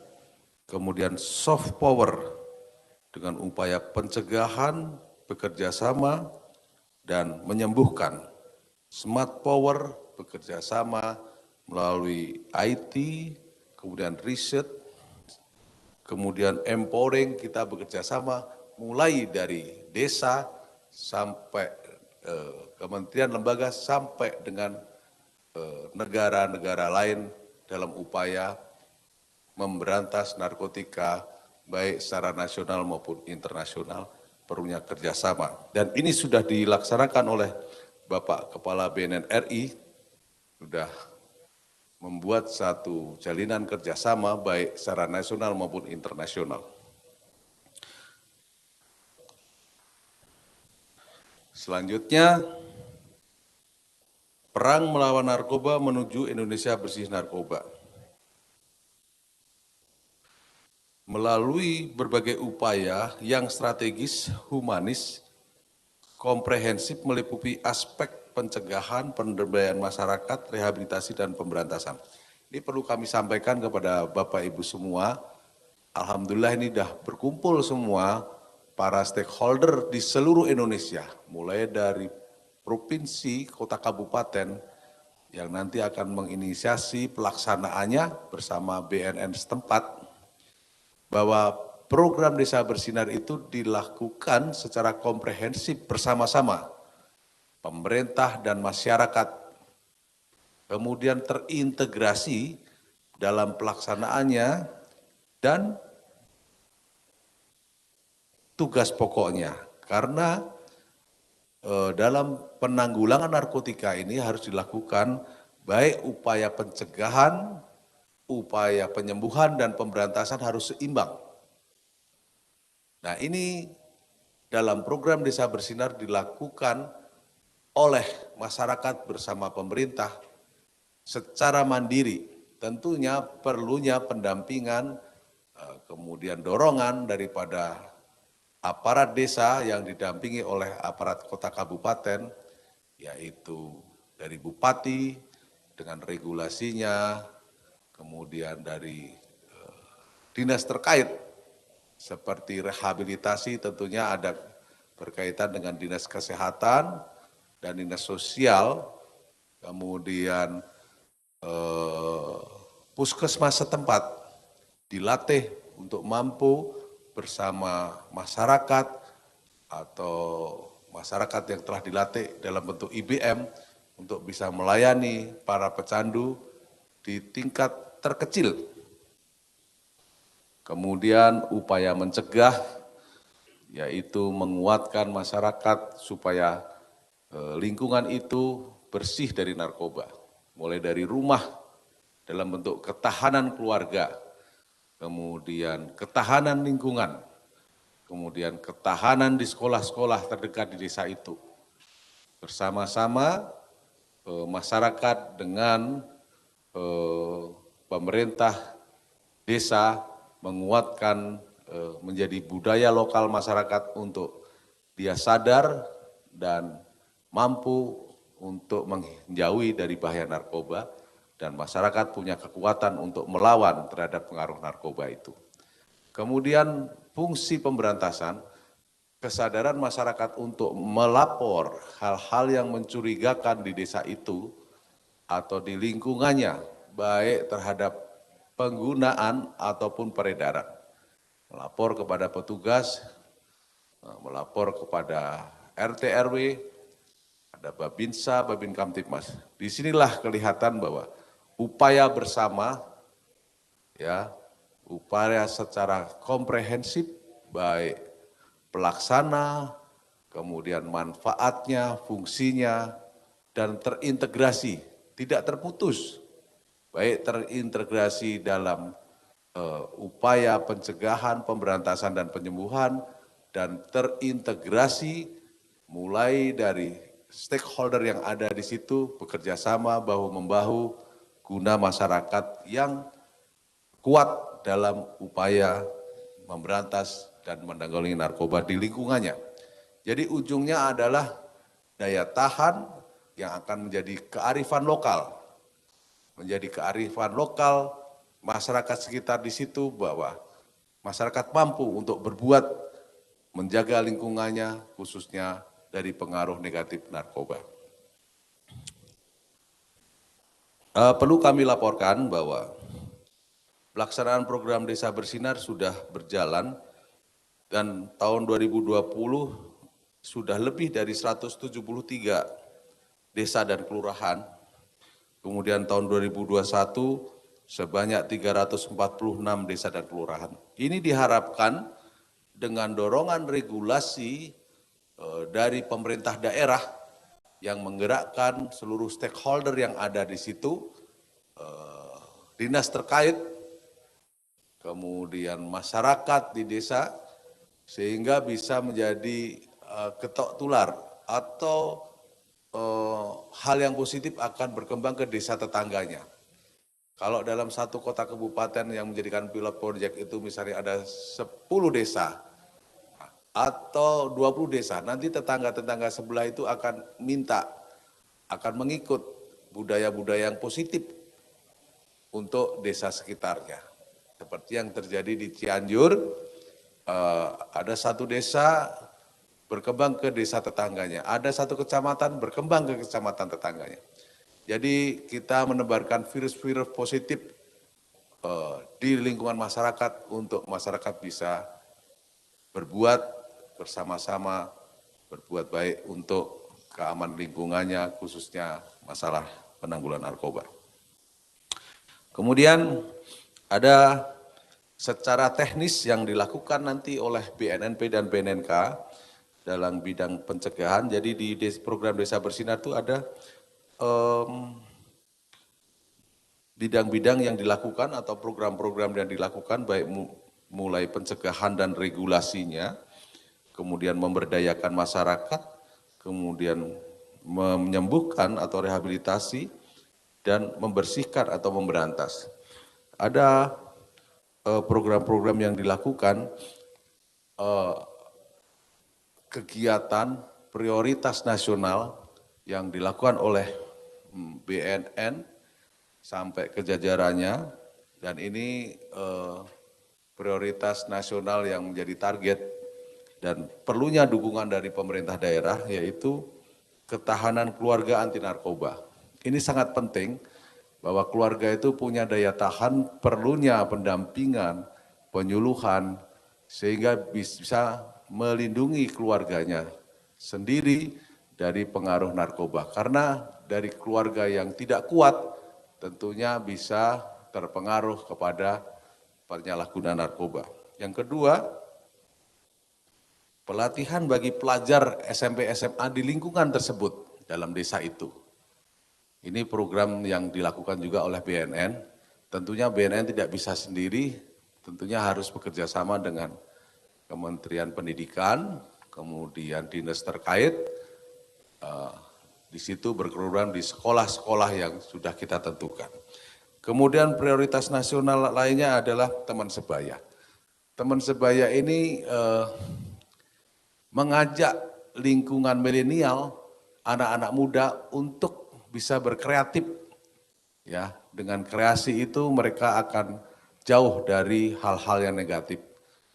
kemudian soft power dengan upaya pencegahan, bekerjasama, dan menyembuhkan. Smart power, bekerja sama melalui IT, kemudian riset, kemudian empowering, kita bekerja sama mulai dari desa sampai kementerian lembaga sampai dengan negara-negara lain dalam upaya memberantas narkotika baik secara nasional maupun internasional, perlunya kerjasama. Dan ini sudah dilaksanakan oleh Bapak Kepala BNN RI, sudah membuat satu jalinan kerjasama baik secara nasional maupun internasional. Selanjutnya, perang melawan narkoba menuju Indonesia bersih narkoba. Melalui berbagai upaya yang strategis, humanis, komprehensif meliputi aspek pencegahan, pemberdayaan masyarakat, rehabilitasi, dan pemberantasan. Ini perlu kami sampaikan kepada Bapak Ibu semua, Alhamdulillah ini sudah berkumpul semua para stakeholder di seluruh Indonesia, mulai dari provinsi, kota kabupaten, yang nanti akan menginisiasi pelaksanaannya bersama BNN setempat, bahwa program Desa Bersinar itu dilakukan secara komprehensif bersama-sama, pemerintah dan masyarakat, kemudian terintegrasi dalam pelaksanaannya, dan tugas pokoknya, karena dalam penanggulangan narkotika ini harus dilakukan baik upaya pencegahan, upaya penyembuhan, dan pemberantasan harus seimbang. Nah, ini dalam program Desa Bersinar dilakukan oleh masyarakat bersama pemerintah secara mandiri. Tentunya perlunya pendampingan, kemudian dorongan daripada aparat desa yang didampingi oleh aparat kota kabupaten, yaitu dari bupati dengan regulasinya, kemudian dari dinas terkait seperti rehabilitasi, tentunya ada berkaitan dengan dinas kesehatan dan dinas sosial, kemudian puskesmas setempat dilatih untuk mampu bersama masyarakat atau masyarakat yang telah dilatih dalam bentuk IBM untuk bisa melayani para pecandu di tingkat terkecil. Kemudian upaya mencegah, yaitu menguatkan masyarakat supaya lingkungan itu bersih dari narkoba, mulai dari rumah dalam bentuk ketahanan keluarga, kemudian ketahanan lingkungan, kemudian ketahanan di sekolah-sekolah terdekat di desa itu. Bersama-sama masyarakat dengan pemerintah desa menguatkan menjadi budaya lokal masyarakat untuk dia sadar dan mampu untuk menjauhi dari bahaya narkoba, dan masyarakat punya kekuatan untuk melawan terhadap pengaruh narkoba itu. Kemudian fungsi pemberantasan, kesadaran masyarakat untuk melapor hal-hal yang mencurigakan di desa itu atau di lingkungannya, baik terhadap penggunaan ataupun peredaran. Melapor kepada petugas, melapor kepada RT RW, ada Babinsa, Babin Kamtipmas. Disinilah kelihatan bahwa upaya bersama, ya, upaya secara komprehensif, baik pelaksana, kemudian manfaatnya, fungsinya, dan terintegrasi, tidak terputus, baik terintegrasi dalam upaya pencegahan, pemberantasan, dan penyembuhan, dan terintegrasi mulai dari stakeholder yang ada di situ bekerja sama bahu-membahu guna masyarakat yang kuat dalam upaya memberantas dan menanggulangi narkoba di lingkungannya. Jadi ujungnya adalah daya tahan yang akan menjadi kearifan lokal. Menjadi kearifan lokal masyarakat sekitar di situ, bahwa masyarakat mampu untuk berbuat menjaga lingkungannya khususnya dari pengaruh negatif narkoba. Perlu kami laporkan bahwa pelaksanaan program Desa Bersinar sudah berjalan dan tahun 2020 sudah lebih dari 173 desa dan kelurahan. Kemudian tahun 2021 sebanyak 346 desa dan kelurahan. Ini diharapkan dengan dorongan regulasi dari pemerintah daerah yang menggerakkan seluruh stakeholder yang ada di situ, dinas terkait, kemudian masyarakat di desa, sehingga bisa menjadi ketok tular atau hal yang positif akan berkembang ke desa tetangganya. Kalau dalam satu kota kabupaten yang menjadikan pilot project itu misalnya ada 10 desa atau 20 desa, nanti tetangga-tetangga sebelah itu akan mengikut budaya-budaya yang positif untuk desa sekitarnya. Seperti yang terjadi di Cianjur, ada satu desa berkembang ke desa tetangganya, ada satu kecamatan berkembang ke kecamatan tetangganya. Jadi kita menebarkan virus-virus positif di lingkungan masyarakat untuk masyarakat bisa berbuat bersama-sama, berbuat baik untuk keamanan lingkungannya, khususnya masalah penanggulangan narkoba. Kemudian ada secara teknis yang dilakukan nanti oleh BNNP dan BNNK dalam bidang pencegahan. Jadi di program Desa Bersinar itu ada bidang-bidang yang dilakukan atau program-program yang dilakukan baik mulai pencegahan dan regulasinya, kemudian memberdayakan masyarakat, kemudian menyembuhkan atau rehabilitasi, dan membersihkan atau memberantas. Ada program-program yang dilakukan, kegiatan prioritas nasional yang dilakukan oleh BNN sampai ke jajarannya, dan ini prioritas nasional yang menjadi target dan perlunya dukungan dari pemerintah daerah, yaitu ketahanan keluarga anti narkoba. Ini sangat penting bahwa keluarga itu punya daya tahan, perlunya pendampingan, penyuluhan, sehingga bisa melindungi keluarganya sendiri dari pengaruh narkoba. Karena dari keluarga yang tidak kuat, tentunya bisa terpengaruh kepada penyalahgunaan narkoba. Yang kedua, pelatihan bagi pelajar SMP SMA di lingkungan tersebut dalam desa itu. Ini program yang dilakukan juga oleh BNN. Tentunya BNN tidak bisa sendiri, tentunya harus bekerja sama dengan Kementerian Pendidikan, kemudian dinas terkait. Di situ berprogram di sekolah-sekolah yang sudah kita tentukan. Kemudian prioritas nasional lainnya adalah teman sebaya. Teman sebaya ini mengajak lingkungan milenial, anak-anak muda untuk bisa berkreatif. Ya, dengan kreasi itu mereka akan jauh dari hal-hal yang negatif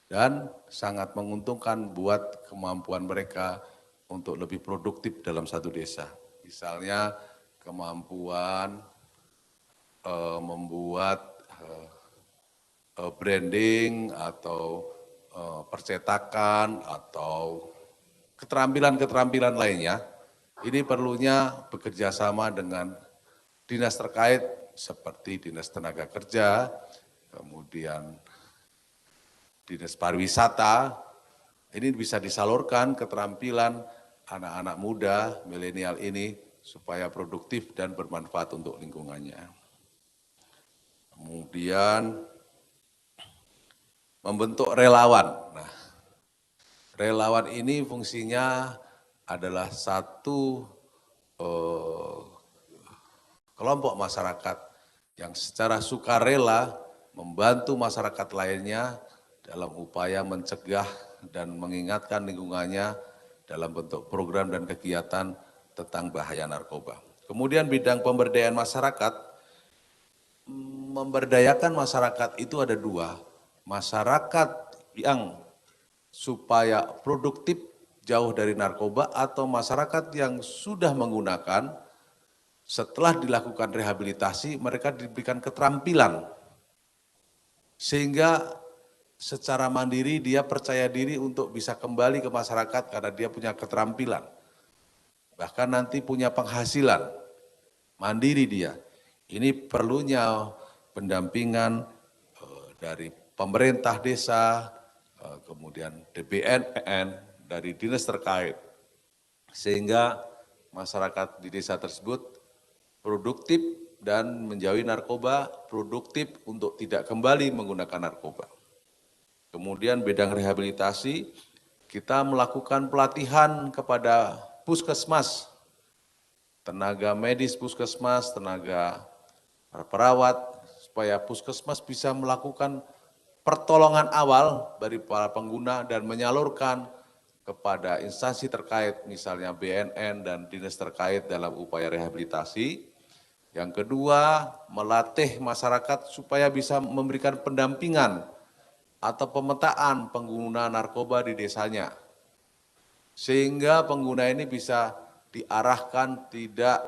dan sangat menguntungkan buat kemampuan mereka untuk lebih produktif dalam satu desa. Misalnya kemampuan membuat branding atau percetakan atau keterampilan-keterampilan lainnya, ini perlunya bekerja sama dengan dinas terkait seperti Dinas Tenaga Kerja, kemudian Dinas Pariwisata. Ini bisa disalurkan keterampilan anak-anak muda, milenial ini supaya produktif dan bermanfaat untuk lingkungannya. Kemudian membentuk relawan. Nah, relawan ini fungsinya adalah satu kelompok masyarakat yang secara sukarela membantu masyarakat lainnya dalam upaya mencegah dan mengingatkan lingkungannya dalam bentuk program dan kegiatan tentang bahaya narkoba. Kemudian bidang pemberdayaan masyarakat, memberdayakan masyarakat itu ada dua, masyarakat yang supaya produktif jauh dari narkoba atau masyarakat yang sudah menggunakan setelah dilakukan rehabilitasi mereka diberikan keterampilan sehingga secara mandiri dia percaya diri untuk bisa kembali ke masyarakat karena dia punya keterampilan. Bahkan nanti punya penghasilan, mandiri dia. Ini perlunya pendampingan dari pemerintah desa, kemudian BNN, dari dinas terkait. Sehingga masyarakat di desa tersebut produktif dan menjauhi narkoba, produktif untuk tidak kembali menggunakan narkoba. Kemudian bidang rehabilitasi, kita melakukan pelatihan kepada puskesmas, tenaga medis puskesmas, tenaga perawat, supaya puskesmas bisa melakukan pertolongan awal dari para pengguna dan menyalurkan kepada instansi terkait, misalnya BNN dan dinas terkait dalam upaya rehabilitasi. Yang kedua, melatih masyarakat supaya bisa memberikan pendampingan atau pemetaan pengguna narkoba di desanya. Sehingga pengguna ini bisa diarahkan tidak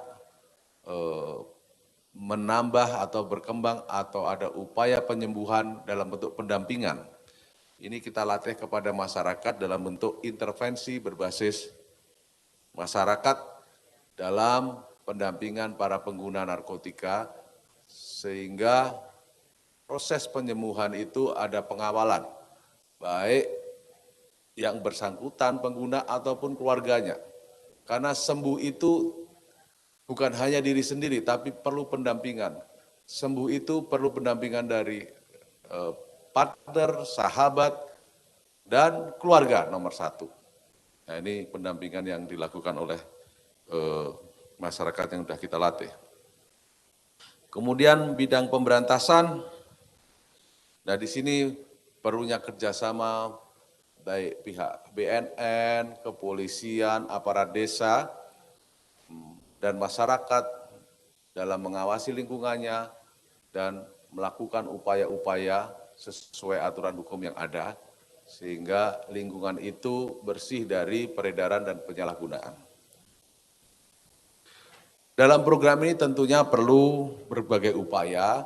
menambah atau berkembang atau ada upaya penyembuhan dalam bentuk pendampingan. Ini kita latih kepada masyarakat dalam bentuk intervensi berbasis masyarakat dalam pendampingan para pengguna narkotika, sehingga proses penyembuhan itu ada pengawalan, baik yang bersangkutan pengguna ataupun keluarganya. Karena sembuh itu bukan hanya diri sendiri, tapi perlu pendampingan. Sembuh itu perlu pendampingan dari partner, sahabat, dan keluarga nomor satu. Nah, ini pendampingan yang dilakukan oleh masyarakat yang sudah kita latih. Kemudian bidang pemberantasan, nah di sini perlunya kerjasama baik pihak BNN, kepolisian, aparat desa, dan masyarakat dalam mengawasi lingkungannya dan melakukan upaya-upaya sesuai aturan hukum yang ada, sehingga lingkungan itu bersih dari peredaran dan penyalahgunaan. Dalam program ini tentunya perlu berbagai upaya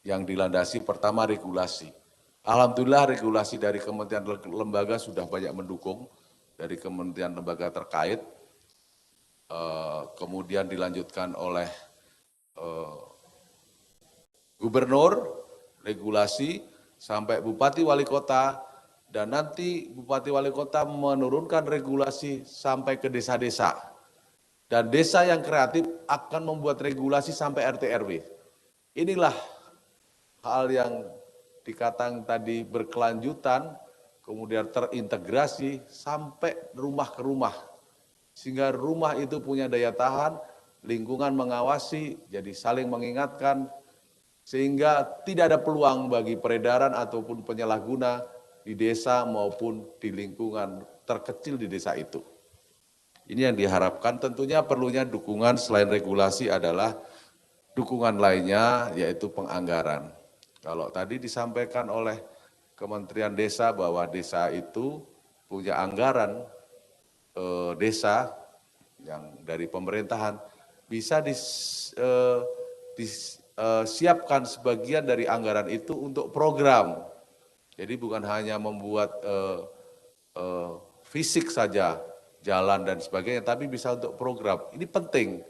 yang dilandasi pertama regulasi. Alhamdulillah regulasi dari kementerian lembaga sudah banyak mendukung, dari kementerian lembaga terkait, kemudian dilanjutkan oleh gubernur, regulasi, sampai bupati wali kota, dan nanti bupati wali kota menurunkan regulasi sampai ke desa-desa. Dan desa yang kreatif akan membuat regulasi sampai RT RW. Inilah hal yang dikatakan tadi berkelanjutan, kemudian terintegrasi sampai rumah ke rumah. Sehingga rumah itu punya daya tahan, lingkungan mengawasi, jadi saling mengingatkan, sehingga tidak ada peluang bagi peredaran ataupun penyalahguna di desa maupun di lingkungan terkecil di desa itu. Ini yang diharapkan. Tentunya perlunya dukungan selain regulasi adalah dukungan lainnya, yaitu penganggaran. Kalau tadi disampaikan oleh Kementerian Desa bahwa desa itu punya anggaran desa yang dari pemerintahan, bisa disiapkan sebagian dari anggaran itu untuk program. Jadi bukan hanya membuat fisik saja, jalan dan sebagainya, tapi bisa untuk program. Ini penting.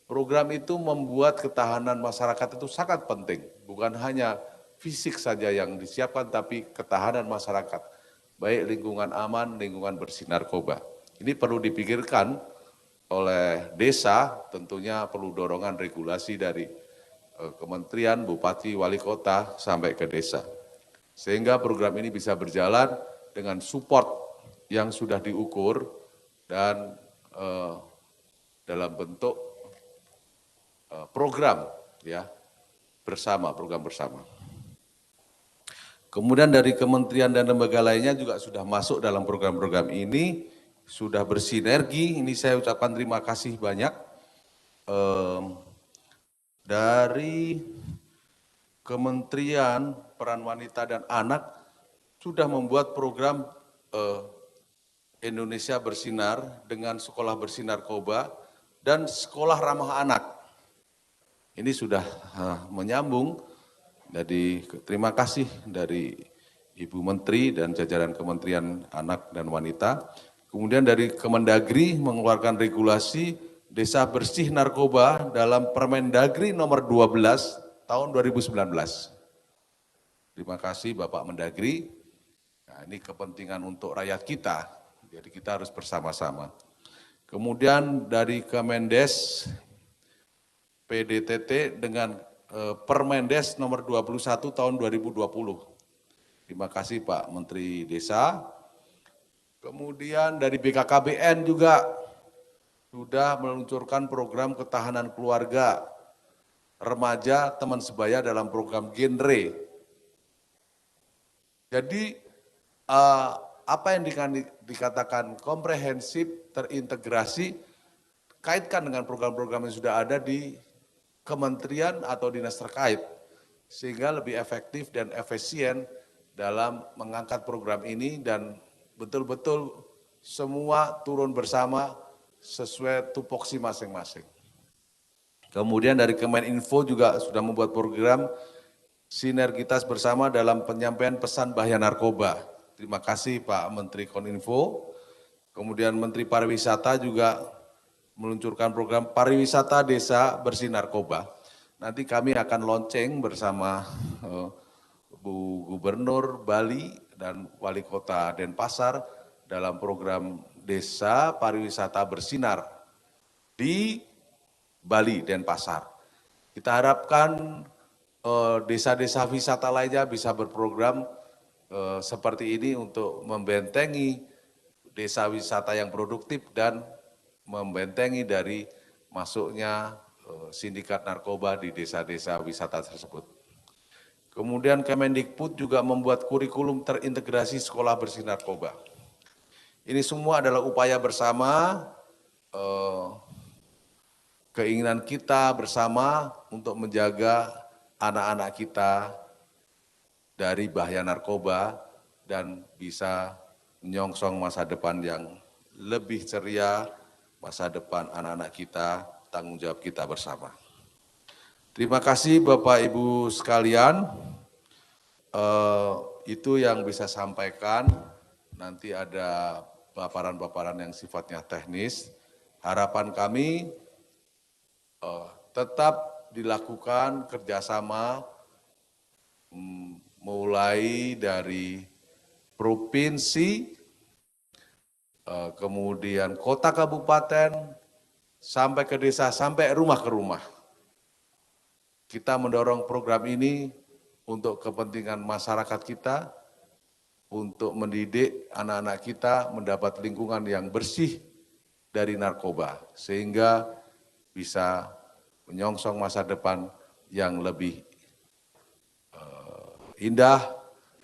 Program itu membuat ketahanan masyarakat itu sangat penting. Bukan hanya fisik saja yang disiapkan, tapi ketahanan masyarakat. Baik lingkungan aman, lingkungan bersih narkoba. Ini perlu dipikirkan oleh desa, tentunya perlu dorongan regulasi dari kementerian, bupati, wali kota, sampai ke desa. Sehingga program ini bisa berjalan dengan support yang sudah diukur, dan dalam bentuk program ya bersama, program bersama. Kemudian dari kementerian dan lembaga lainnya juga sudah masuk dalam program-program ini, sudah bersinergi. Ini saya ucapkan terima kasih banyak dari Kementerian Peran Wanita dan Anak sudah membuat program Indonesia Bersinar dengan Sekolah Bersih Narkoba dan Sekolah Ramah Anak. Ini sudah menyambung. Jadi terima kasih dari Ibu Menteri dan jajaran Kementerian Anak dan Wanita. Kemudian dari Kemendagri mengeluarkan regulasi Desa Bersih Narkoba dalam Permendagri nomor 12 tahun 2019. Terima kasih Bapak Mendagri. Nah, ini kepentingan untuk rakyat kita. Jadi kita harus bersama-sama. Kemudian dari Kemendes, PDTT dengan Permendes nomor 21 tahun 2020. Terima kasih Pak Menteri Desa. Kemudian dari BKKBN juga sudah meluncurkan program ketahanan keluarga remaja teman sebaya dalam program genre. Jadi apa yang dikatakan komprehensif, terintegrasi, kaitkan dengan program-program yang sudah ada di kementerian atau dinas terkait, sehingga lebih efektif dan efisien dalam mengangkat program ini dan betul-betul semua turun bersama sesuai tupoksi masing-masing. Kemudian dari Kemeninfo juga sudah membuat program sinergitas bersama dalam penyampaian pesan bahaya narkoba. Terima kasih Pak Menteri Kominfo. Kemudian Menteri Pariwisata juga meluncurkan program pariwisata desa bersih narkoba. Nanti kami akan lonceng bersama Bu Gubernur Bali dan Wali Kota Denpasar dalam program Desa Pariwisata Bersinar di Bali, Denpasar. Kita harapkan desa-desa wisata lainnya bisa berprogram seperti ini untuk membentengi desa wisata yang produktif dan membentengi dari masuknya sindikat narkoba di desa-desa wisata tersebut. Kemudian Kemendikbud juga membuat kurikulum terintegrasi sekolah bersih narkoba. Ini semua adalah upaya bersama, keinginan kita bersama untuk menjaga anak-anak kita dari bahaya narkoba dan bisa menyongsong masa depan yang lebih ceria, masa depan anak-anak kita, tanggung jawab kita bersama. Terima kasih Bapak Ibu sekalian, itu yang bisa sampaikan. Nanti ada paparan-paparan yang sifatnya teknis. Harapan kami tetap dilakukan kerjasama mulai dari provinsi, kemudian kota kabupaten, sampai ke desa, sampai rumah ke rumah. Kita mendorong program ini untuk kepentingan masyarakat kita, untuk mendidik anak-anak kita mendapat lingkungan yang bersih dari narkoba, sehingga bisa menyongsong masa depan yang lebih indah,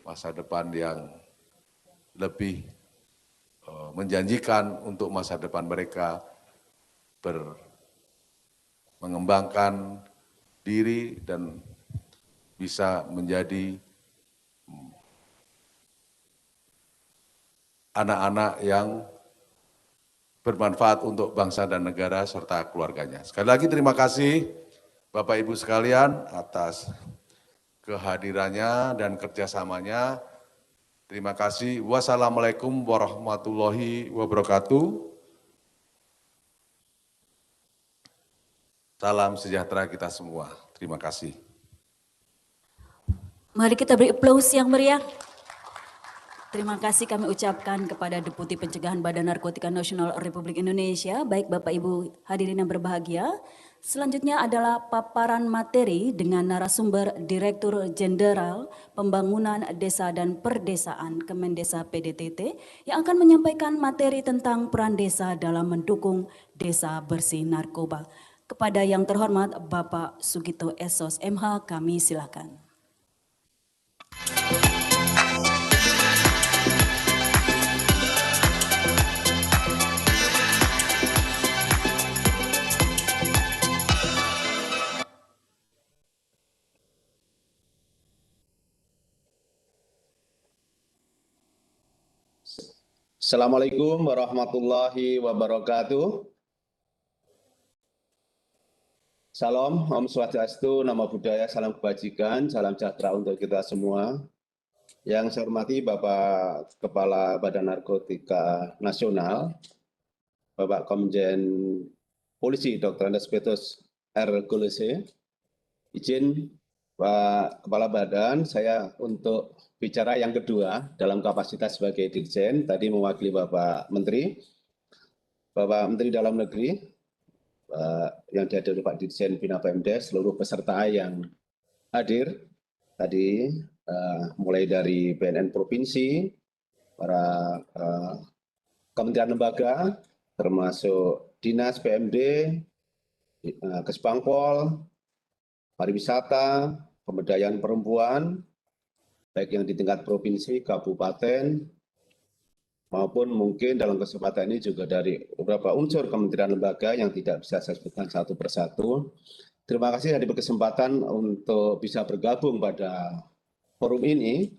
masa depan yang lebih menjanjikan untuk masa depan mereka mengembangkan diri dan bisa menjadi anak-anak yang bermanfaat untuk bangsa dan negara serta keluarganya. Sekali lagi terima kasih Bapak Ibu sekalian atas kehadirannya dan kerjasamanya. Terima kasih. Wassalamualaikum warahmatullahi wabarakatuh. Salam sejahtera kita semua. Terima kasih. Mari kita beri aplaus yang meriah. Terima kasih kami ucapkan kepada Deputi Pencegahan Badan Narkotika Nasional Republik Indonesia, baik Bapak Ibu hadirin yang berbahagia. Selanjutnya adalah paparan materi dengan narasumber Direktur Jenderal Pembangunan Desa dan Perdesaan Kemendesa PDTT yang akan menyampaikan materi tentang peran desa dalam mendukung desa bersih narkoba. Kepada yang terhormat Bapak Sugito Esos MH, kami silakan. Assalamualaikum warahmatullahi wabarakatuh. Salam, Om Swastiastu, Namo Buddhaya, salam kebajikan, salam sejahtera untuk kita semua. Yang saya hormati Bapak Kepala Badan Narkotika Nasional, Bapak Komjen Polisi Dr. Andes Petrus R. Golese. Izin Pak Kepala Badan, saya untuk bicara yang kedua dalam kapasitas sebagai Dirjen, tadi mewakili Bapak Menteri Dalam Negeri, yang dihadiri Pak Dirjen Bina Pemdes, seluruh peserta yang hadir tadi, mulai dari BNN Provinsi, para kementerian lembaga, termasuk Dinas PMD, Kesbangpol, Pariwisata, Pemberdayaan Perempuan, baik yang di tingkat provinsi, kabupaten, maupun mungkin dalam kesempatan ini juga dari beberapa unsur kementerian lembaga yang tidak bisa saya sebutkan satu persatu. terima kasih ada kesempatan untuk bisa bergabung pada forum ini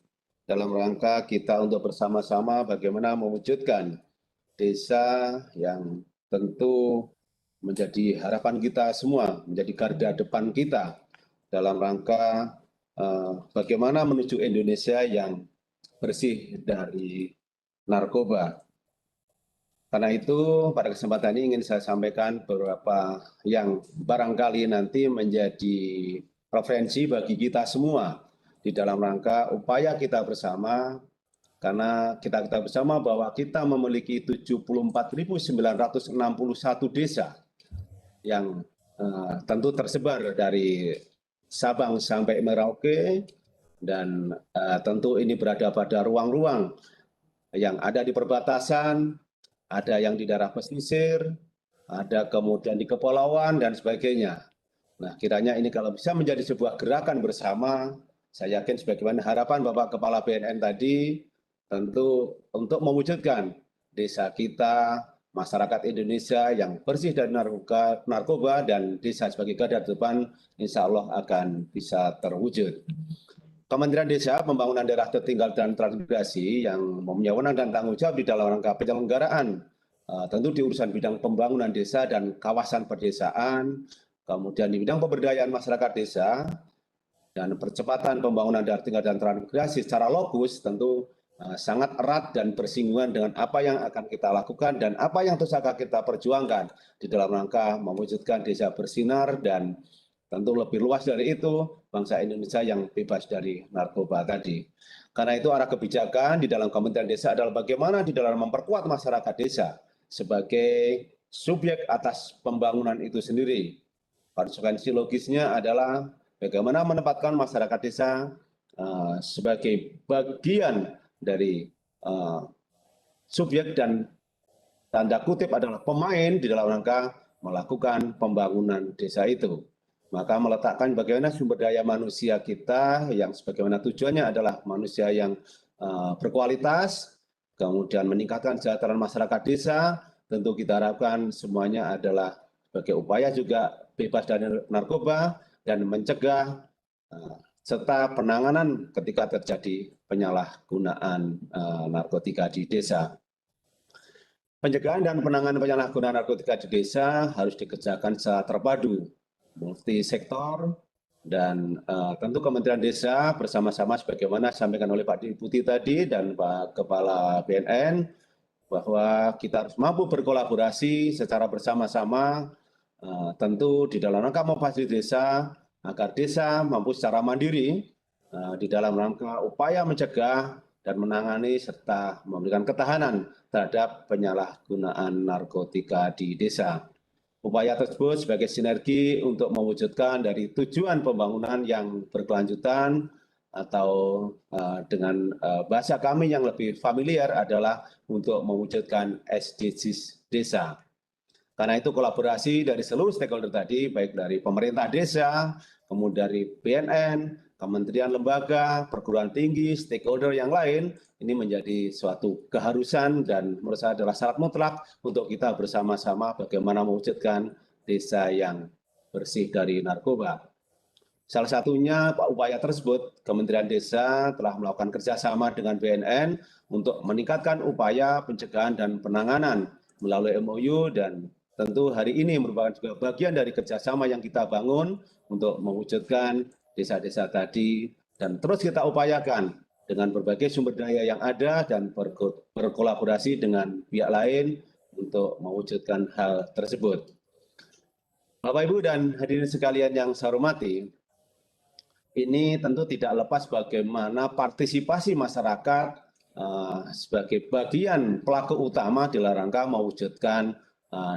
dalam rangka kita untuk bersama-sama bagaimana mewujudkan desa yang tentu menjadi harapan kita semua, menjadi garda depan kita dalam rangka bagaimana menuju Indonesia yang bersih dari narkoba. Karena itu pada kesempatan ini ingin saya sampaikan beberapa yang barangkali nanti menjadi referensi bagi kita semua di dalam rangka upaya kita bersama, karena kita bersama bahwa kita memiliki 74.961 desa yang tentu tersebar dari Sabang sampai Merauke, dan tentu ini berada pada ruang-ruang yang ada di perbatasan, ada yang di daerah pesisir, ada kemudian di kepulauan dan sebagainya. Nah, kiranya ini kalau bisa menjadi sebuah gerakan bersama, saya yakin sebagaimana harapan Bapak Kepala BNN tadi, tentu untuk mewujudkan desa kita, masyarakat Indonesia yang bersih dari narkoba dan desa sebagai garda depan, insya Allah akan bisa terwujud. Kementerian Desa, Pembangunan Daerah Tertinggal dan Transmigrasi yang mempunyai wewenang dan tanggung jawab di dalam rangka penyelenggaraan tentu di urusan bidang pembangunan desa dan kawasan perdesaan, kemudian di bidang pemberdayaan masyarakat desa dan percepatan pembangunan daerah tertinggal dan transmigrasi secara lokus tentu sangat erat dan bersinggungan dengan apa yang akan kita lakukan dan apa yang terus akan kita perjuangkan di dalam rangka mewujudkan desa bersinar dan tentu lebih luas dari itu, bangsa Indonesia yang bebas dari narkoba tadi. Karena itu arah kebijakan di dalam Kementerian Desa adalah bagaimana di dalam memperkuat masyarakat desa sebagai subjek atas pembangunan itu sendiri. Konsekuensi logisnya adalah bagaimana menempatkan masyarakat desa sebagai bagian dari subjek dan tanda kutip adalah pemain di dalam rangka melakukan pembangunan desa itu. Maka meletakkan bagaimana sumber daya manusia kita yang sebagaimana tujuannya adalah manusia yang berkualitas, kemudian meningkatkan kesejahteraan masyarakat desa, tentu kita harapkan semuanya adalah sebagai upaya juga bebas dari narkoba dan mencegah serta penanganan ketika terjadi penyalahgunaan narkotika di desa. Pencegahan dan penanganan penyalahgunaan narkotika di desa harus dikerjakan secara terpadu, multisektor, dan tentu Kementerian Desa bersama-sama sebagaimana disampaikan oleh Pak Deputi tadi dan Pak Kepala BNN bahwa kita harus mampu berkolaborasi secara bersama-sama tentu di dalam rangka memfasilitasi desa agar desa mampu secara mandiri di dalam rangka upaya mencegah dan menangani serta memberikan ketahanan terhadap penyalahgunaan narkotika di desa. Upaya tersebut sebagai sinergi untuk mewujudkan dari tujuan pembangunan yang berkelanjutan atau dengan bahasa kami yang lebih familiar adalah untuk mewujudkan SDGs desa. Karena itu kolaborasi dari seluruh stakeholder tadi, baik dari pemerintah desa, kemudian dari BNN, kementerian lembaga, perguruan tinggi, stakeholder yang lain, ini menjadi suatu keharusan dan menurut saya adalah syarat mutlak untuk kita bersama-sama bagaimana mewujudkan desa yang bersih dari narkoba. Salah satunya upaya tersebut, Kementerian Desa telah melakukan kerjasama dengan BNN untuk meningkatkan upaya pencegahan dan penanganan melalui MOU, dan tentu hari ini merupakan juga bagian dari kerjasama yang kita bangun untuk mewujudkan desa-desa tadi, dan terus kita upayakan dengan berbagai sumber daya yang ada dan berkolaborasi dengan pihak lain untuk mewujudkan hal tersebut. Bapak, Ibu, dan hadirin sekalian yang saya hormati, ini tentu tidak lepas bagaimana partisipasi masyarakat sebagai bagian pelaku utama dalam rangka mewujudkan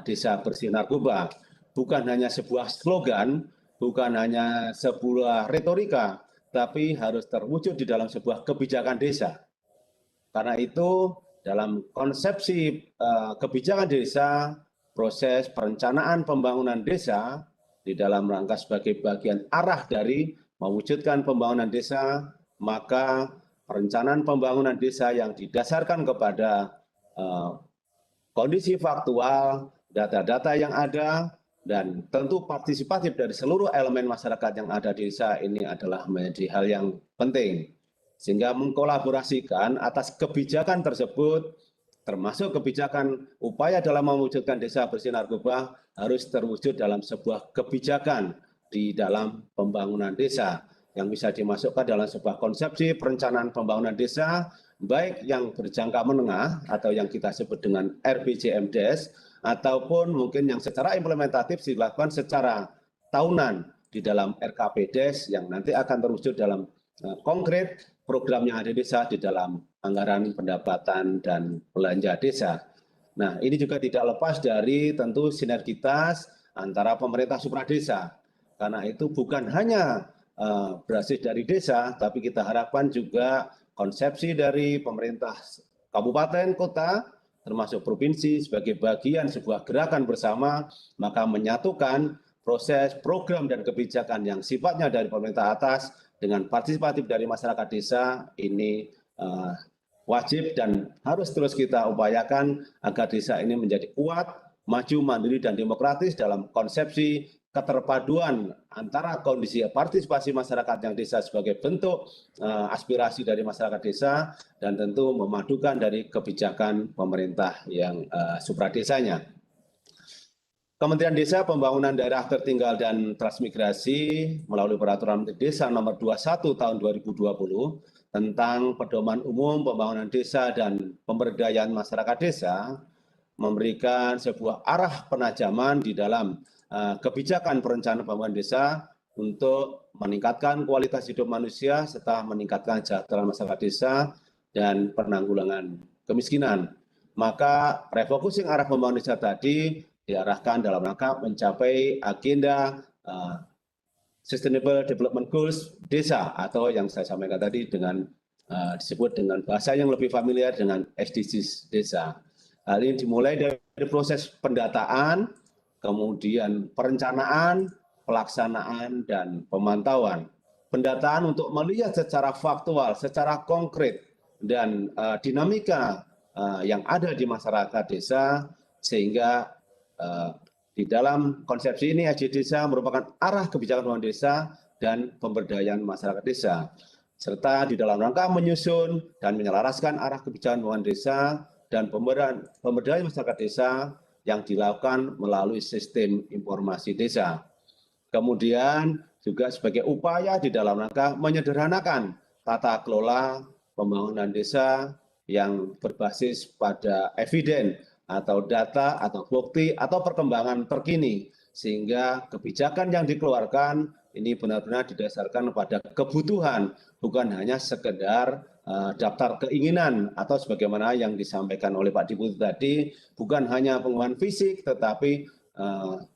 desa bersih narkoba. Bukan hanya sebuah slogan, bukan hanya sebuah retorika, tapi harus terwujud di dalam sebuah kebijakan desa. Karena itu dalam konsepsi kebijakan desa, proses perencanaan pembangunan desa di dalam rangka sebagai bagian arah dari mewujudkan pembangunan desa, maka perencanaan pembangunan desa yang didasarkan kepada kondisi faktual, data-data yang ada, dan tentu partisipatif dari seluruh elemen masyarakat yang ada di desa ini adalah menjadi hal yang penting. Sehingga mengkolaborasikan atas kebijakan tersebut, termasuk kebijakan upaya dalam mewujudkan desa bersih narkoba harus terwujud dalam sebuah kebijakan di dalam pembangunan desa yang bisa dimasukkan dalam sebuah konsepsi perencanaan pembangunan desa, baik yang berjangka menengah atau yang kita sebut dengan RPJMDes, ataupun mungkin yang secara implementatif dilakukan secara tahunan di dalam RKPDes yang nanti akan terwujud dalam konkret program yang ada di desa di dalam anggaran pendapatan dan belanja desa. Nah, ini juga tidak lepas dari tentu sinergitas antara pemerintah supradesa. Karena itu bukan hanya berasal dari desa, tapi kita harapkan juga konsepsi dari pemerintah kabupaten, kota, termasuk provinsi sebagai bagian sebuah gerakan bersama, maka menyatukan proses, program, dan kebijakan yang sifatnya dari pemerintah atas dengan partisipatif dari masyarakat desa ini wajib dan harus terus kita upayakan agar desa ini menjadi kuat, maju, mandiri, dan demokratis dalam konsepsi keterpaduan antara kondisi partisipasi masyarakat yang desa sebagai bentuk aspirasi dari masyarakat desa dan tentu memadukan dari kebijakan pemerintah yang supradesanya. Kementerian Desa, Pembangunan Daerah Tertinggal dan Transmigrasi melalui Peraturan Menteri Desa Nomor 21 Tahun 2020 tentang Pedoman Umum Pembangunan Desa dan Pemberdayaan Masyarakat Desa memberikan sebuah arah penajaman di dalam kebijakan perencanaan pembangunan desa untuk meningkatkan kualitas hidup manusia serta meningkatkan kesejahteraan masyarakat desa dan penanggulangan kemiskinan. Maka refocusing arah pembangunan desa tadi diarahkan dalam rangka mencapai agenda Sustainable Development Goals desa atau yang saya sampaikan tadi dengan disebut dengan bahasa yang lebih familiar dengan SDGs desa. Hal ini dimulai dari proses pendataan, kemudian perencanaan, pelaksanaan, dan pemantauan. Pendataan untuk melihat secara faktual, secara konkret, dan dinamika yang ada di masyarakat desa, sehingga di dalam konsepsi ini SDGs desa merupakan arah kebijakan pembangunan desa dan pemberdayaan masyarakat desa. Serta di dalam rangka menyusun dan menyelaraskan arah kebijakan pembangunan desa dan pemberdayaan masyarakat desa yang dilakukan melalui sistem informasi desa. Kemudian juga sebagai upaya di dalam rangka menyederhanakan tata kelola pembangunan desa yang berbasis pada eviden atau data atau bukti atau perkembangan terkini, sehingga kebijakan yang dikeluarkan ini benar-benar didasarkan pada kebutuhan, bukan hanya sekedar daftar keinginan atau sebagaimana yang disampaikan oleh Pak Deputi tadi, bukan hanya pengembangan fisik tetapi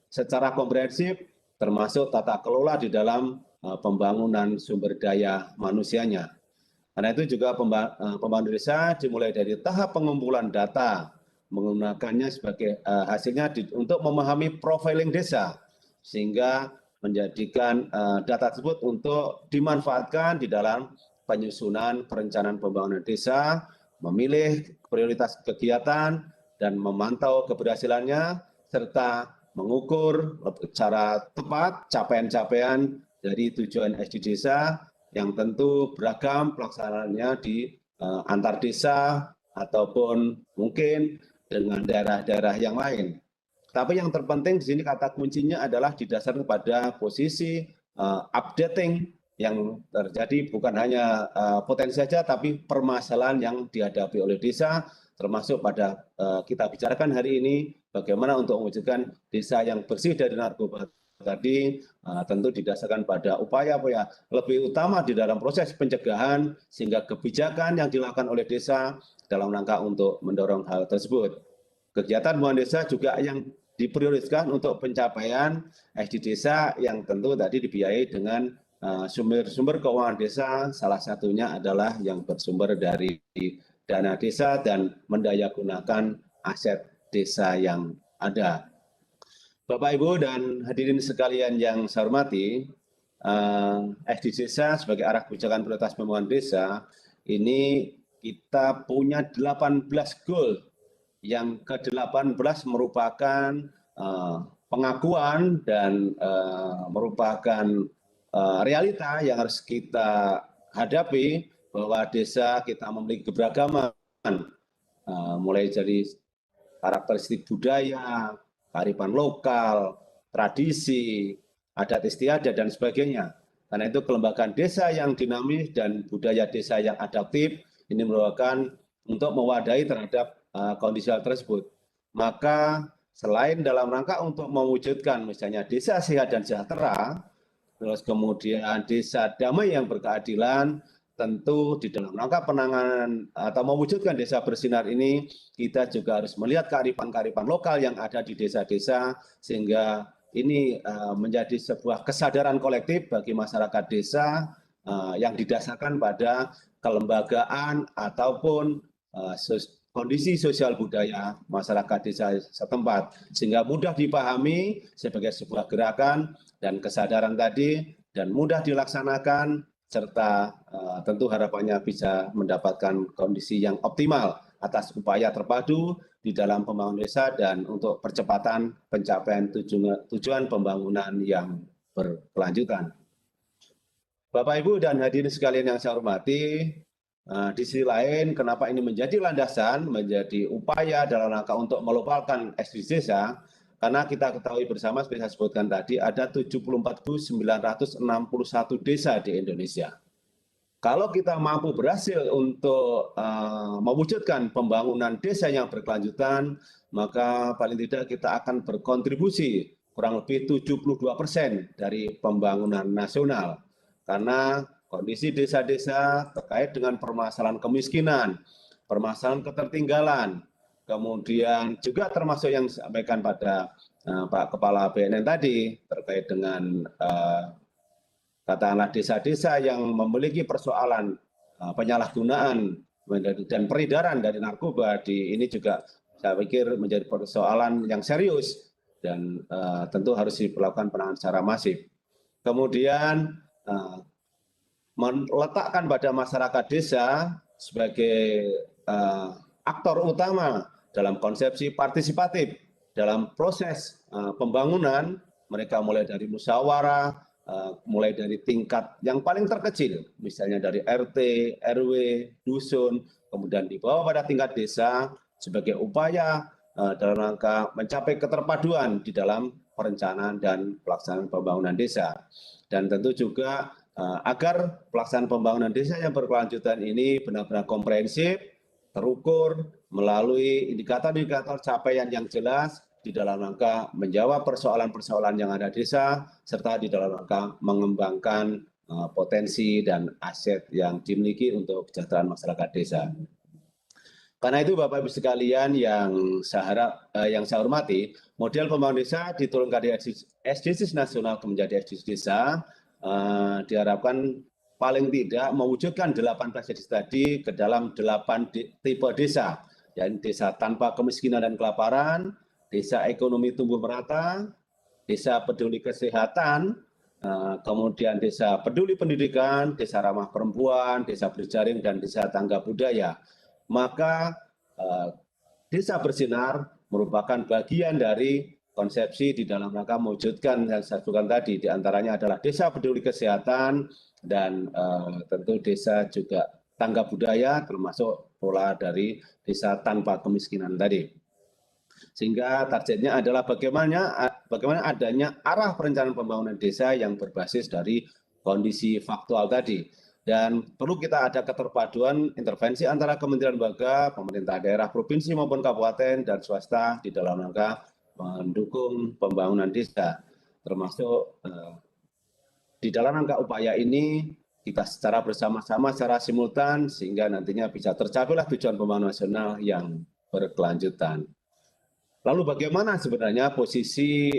secara komprehensif termasuk tata kelola di dalam pembangunan sumber daya manusianya. Karena itu juga pembangunan desa dimulai dari tahap pengumpulan data, menggunakannya sebagai hasilnya untuk memahami profiling desa, sehingga menjadikan data tersebut untuk dimanfaatkan di dalam penyusunan perencanaan pembangunan desa, memilih prioritas kegiatan, dan memantau keberhasilannya, serta mengukur secara tepat capaian-capaian dari tujuan SDGs desa yang tentu beragam pelaksanaannya di antar desa ataupun mungkin dengan daerah-daerah yang lain. Tapi yang terpenting di sini kata kuncinya adalah didasarkan pada posisi updating yang terjadi bukan hanya potensi saja, tapi permasalahan yang dihadapi oleh desa, termasuk pada kita bicarakan hari ini bagaimana untuk mewujudkan desa yang bersih dari narkoba tadi, tentu didasarkan pada upaya-upaya lebih utama di dalam proses pencegahan, sehingga kebijakan yang dilakukan oleh desa dalam rangka untuk mendorong hal tersebut. Kegiatan pembangunan desa juga yang diprioritaskan untuk pencapaian SDGs desa yang tentu tadi dibiayai dengan sumber-sumber keuangan desa, salah satunya adalah yang bersumber dari dana desa dan mendayagunakan aset desa yang ada. Bapak, Ibu, dan hadirin sekalian yang saya hormati, SDGs desa sebagai arah kebijakan prioritas pembangunan desa, ini kita punya 18 goal, yang ke-18 merupakan pengakuan dan merupakan realita yang harus kita hadapi bahwa desa kita memiliki keberagaman, mulai dari karakteristik budaya, kearifan lokal, tradisi, adat istiadat, dan sebagainya. Karena itu kelembagaan desa yang dinamis dan budaya desa yang adaptif ini merupakan untuk mewadahi terhadap kondisi hal tersebut. Maka selain dalam rangka untuk mewujudkan misalnya desa sehat dan sejahtera, terus kemudian desa damai yang berkeadilan, tentu di dalam rangka penanganan atau mewujudkan desa bersinar ini, kita juga harus melihat kearifan-kearifan lokal yang ada di desa-desa, sehingga ini menjadi sebuah kesadaran kolektif bagi masyarakat desa yang didasarkan pada kelembagaan ataupun kondisi sosial budaya masyarakat desa setempat, sehingga mudah dipahami sebagai sebuah gerakan dan kesadaran tadi, dan mudah dilaksanakan, serta tentu harapannya bisa mendapatkan kondisi yang optimal atas upaya terpadu di dalam pembangunan desa dan untuk percepatan pencapaian tujuan pembangunan yang berkelanjutan. Bapak, Ibu, dan hadirin sekalian yang saya hormati, di sisi lain, kenapa ini menjadi landasan, menjadi upaya dalam rangka untuk melupakan SDGs desa, karena kita ketahui bersama, seperti saya sebutkan tadi, ada 74.961 desa di Indonesia. Kalau kita mampu berhasil untuk mewujudkan pembangunan desa yang berkelanjutan, maka paling tidak kita akan berkontribusi kurang lebih 72% dari pembangunan nasional. Karena kondisi desa-desa terkait dengan permasalahan kemiskinan, permasalahan ketertinggalan, kemudian juga termasuk yang disampaikan pada Pak Kepala BNN tadi terkait dengan katakanlah desa-desa yang memiliki persoalan penyalahgunaan dan peredaran dari narkoba, ini juga saya pikir menjadi persoalan yang serius dan tentu harus dilakukan penanganan secara masif. Kemudian meletakkan pada masyarakat desa sebagai aktor utama dalam konsepsi partisipatif dalam proses pembangunan, mereka mulai dari musyawarah, mulai dari tingkat yang paling terkecil, misalnya dari RT, RW, dusun, kemudian dibawa pada tingkat desa sebagai upaya dalam rangka mencapai keterpaduan di dalam perencanaan dan pelaksanaan pembangunan desa. Dan tentu juga agar pelaksanaan pembangunan desa yang berkelanjutan ini benar-benar komprehensif, terukur, melalui indikator-indikator capaian yang jelas di dalam rangka menjawab persoalan-persoalan yang ada di desa, serta di dalam rangka mengembangkan potensi dan aset yang dimiliki untuk kesejahteraan masyarakat desa. Karena itu Bapak Ibu sekalian yang saya hormati, model pembangunan desa diturunkan dari SDGs nasional menjadi SDGs desa, diharapkan paling tidak mewujudkan 18 SDGs tadi ke dalam 8 tipe desa, yaitu desa tanpa kemiskinan dan kelaparan, desa ekonomi tumbuh merata, desa peduli kesehatan, kemudian desa peduli pendidikan, desa ramah perempuan, desa berjaring, dan desa tangga budaya. Maka desa bersinar merupakan bagian dari konsepsi di dalam rangka mewujudkan yang saya sebutkan tadi, diantaranya adalah desa peduli kesehatan dan tentu desa juga tangga budaya, termasuk pola dari desa tanpa kemiskinan tadi. Sehingga targetnya adalah bagaimana adanya arah perencanaan pembangunan desa yang berbasis dari kondisi faktual tadi. Dan perlu kita ada keterpaduan intervensi antara kementerian lembaga, pemerintah daerah, provinsi maupun kabupaten dan swasta di dalam rangka mendukung pembangunan desa. Termasuk di dalam rangka upaya ini kita secara bersama-sama, secara simultan, sehingga nantinya bisa tercapailah tujuan pembangunan nasional yang berkelanjutan. Lalu bagaimana sebenarnya posisi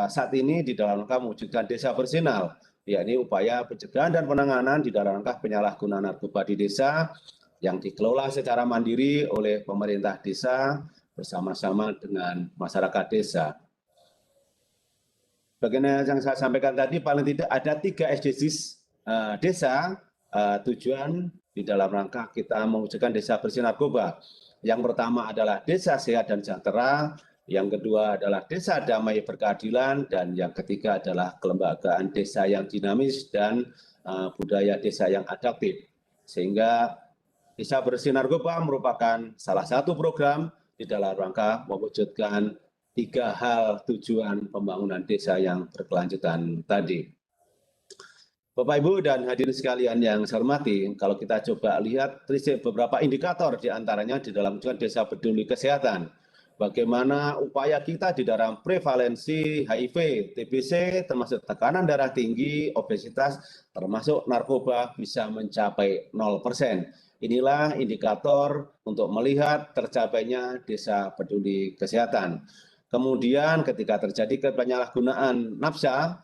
saat ini di dalam rangka mewujudkan desa bersinar, yakni upaya pencegahan dan penanganan di dalam rangka penyalahgunaan narkoba di desa yang dikelola secara mandiri oleh pemerintah desa bersama-sama dengan masyarakat desa. Bagaimana yang saya sampaikan tadi, paling tidak ada 3 SDGs desa tujuan di dalam rangka kita mewujudkan desa bersih narkoba. Yang pertama adalah desa sehat dan sejahtera, Yang kedua adalah desa damai berkeadilan, dan yang ketiga adalah kelembagaan desa yang dinamis dan budaya desa yang adaptif. Sehingga Desa Bersih Narkoba merupakan salah satu program di dalam rangka mewujudkan 3 hal tujuan pembangunan desa yang berkelanjutan tadi. Bapak, Ibu, dan hadirin sekalian yang saya hormati, kalau kita coba lihat beberapa indikator diantaranya di dalam desa peduli kesehatan. Bagaimana upaya kita di dalam prevalensi HIV, TBC, termasuk tekanan darah tinggi, obesitas, termasuk narkoba bisa mencapai 0%. Inilah indikator untuk melihat tercapainya desa peduli kesehatan. Kemudian ketika terjadi penyalahgunaan nafsa,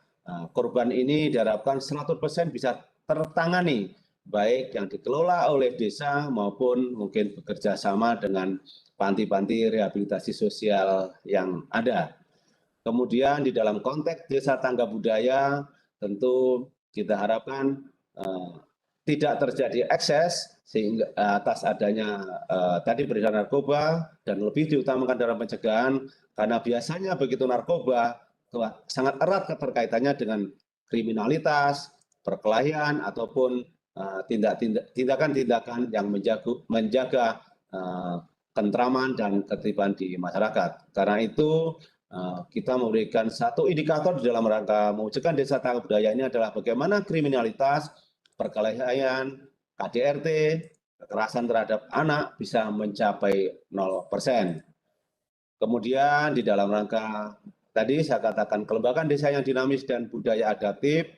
korban ini diharapkan 100% bisa tertangani, baik yang dikelola oleh desa maupun mungkin bekerja sama dengan panti-panti rehabilitasi sosial yang ada. Kemudian di dalam konteks desa tangga budaya, tentu kita harapkan tidak terjadi ekses sehingga atas adanya tadi beredar narkoba, dan lebih diutamakan dalam pencegahan, karena biasanya begitu narkoba sangat erat keterkaitannya dengan kriminalitas, perkelahian, ataupun tindakan-tindakan yang menjaga ketentraman dan ketertiban di masyarakat. Karena itu kita memberikan satu indikator di dalam rangka mewujudkan desa tangga budaya ini adalah bagaimana kriminalitas, perkelahian, KDRT, kekerasan terhadap anak bisa mencapai 0%. Kemudian di dalam rangka tadi saya katakan kelembagaan desa yang dinamis dan budaya adaptif,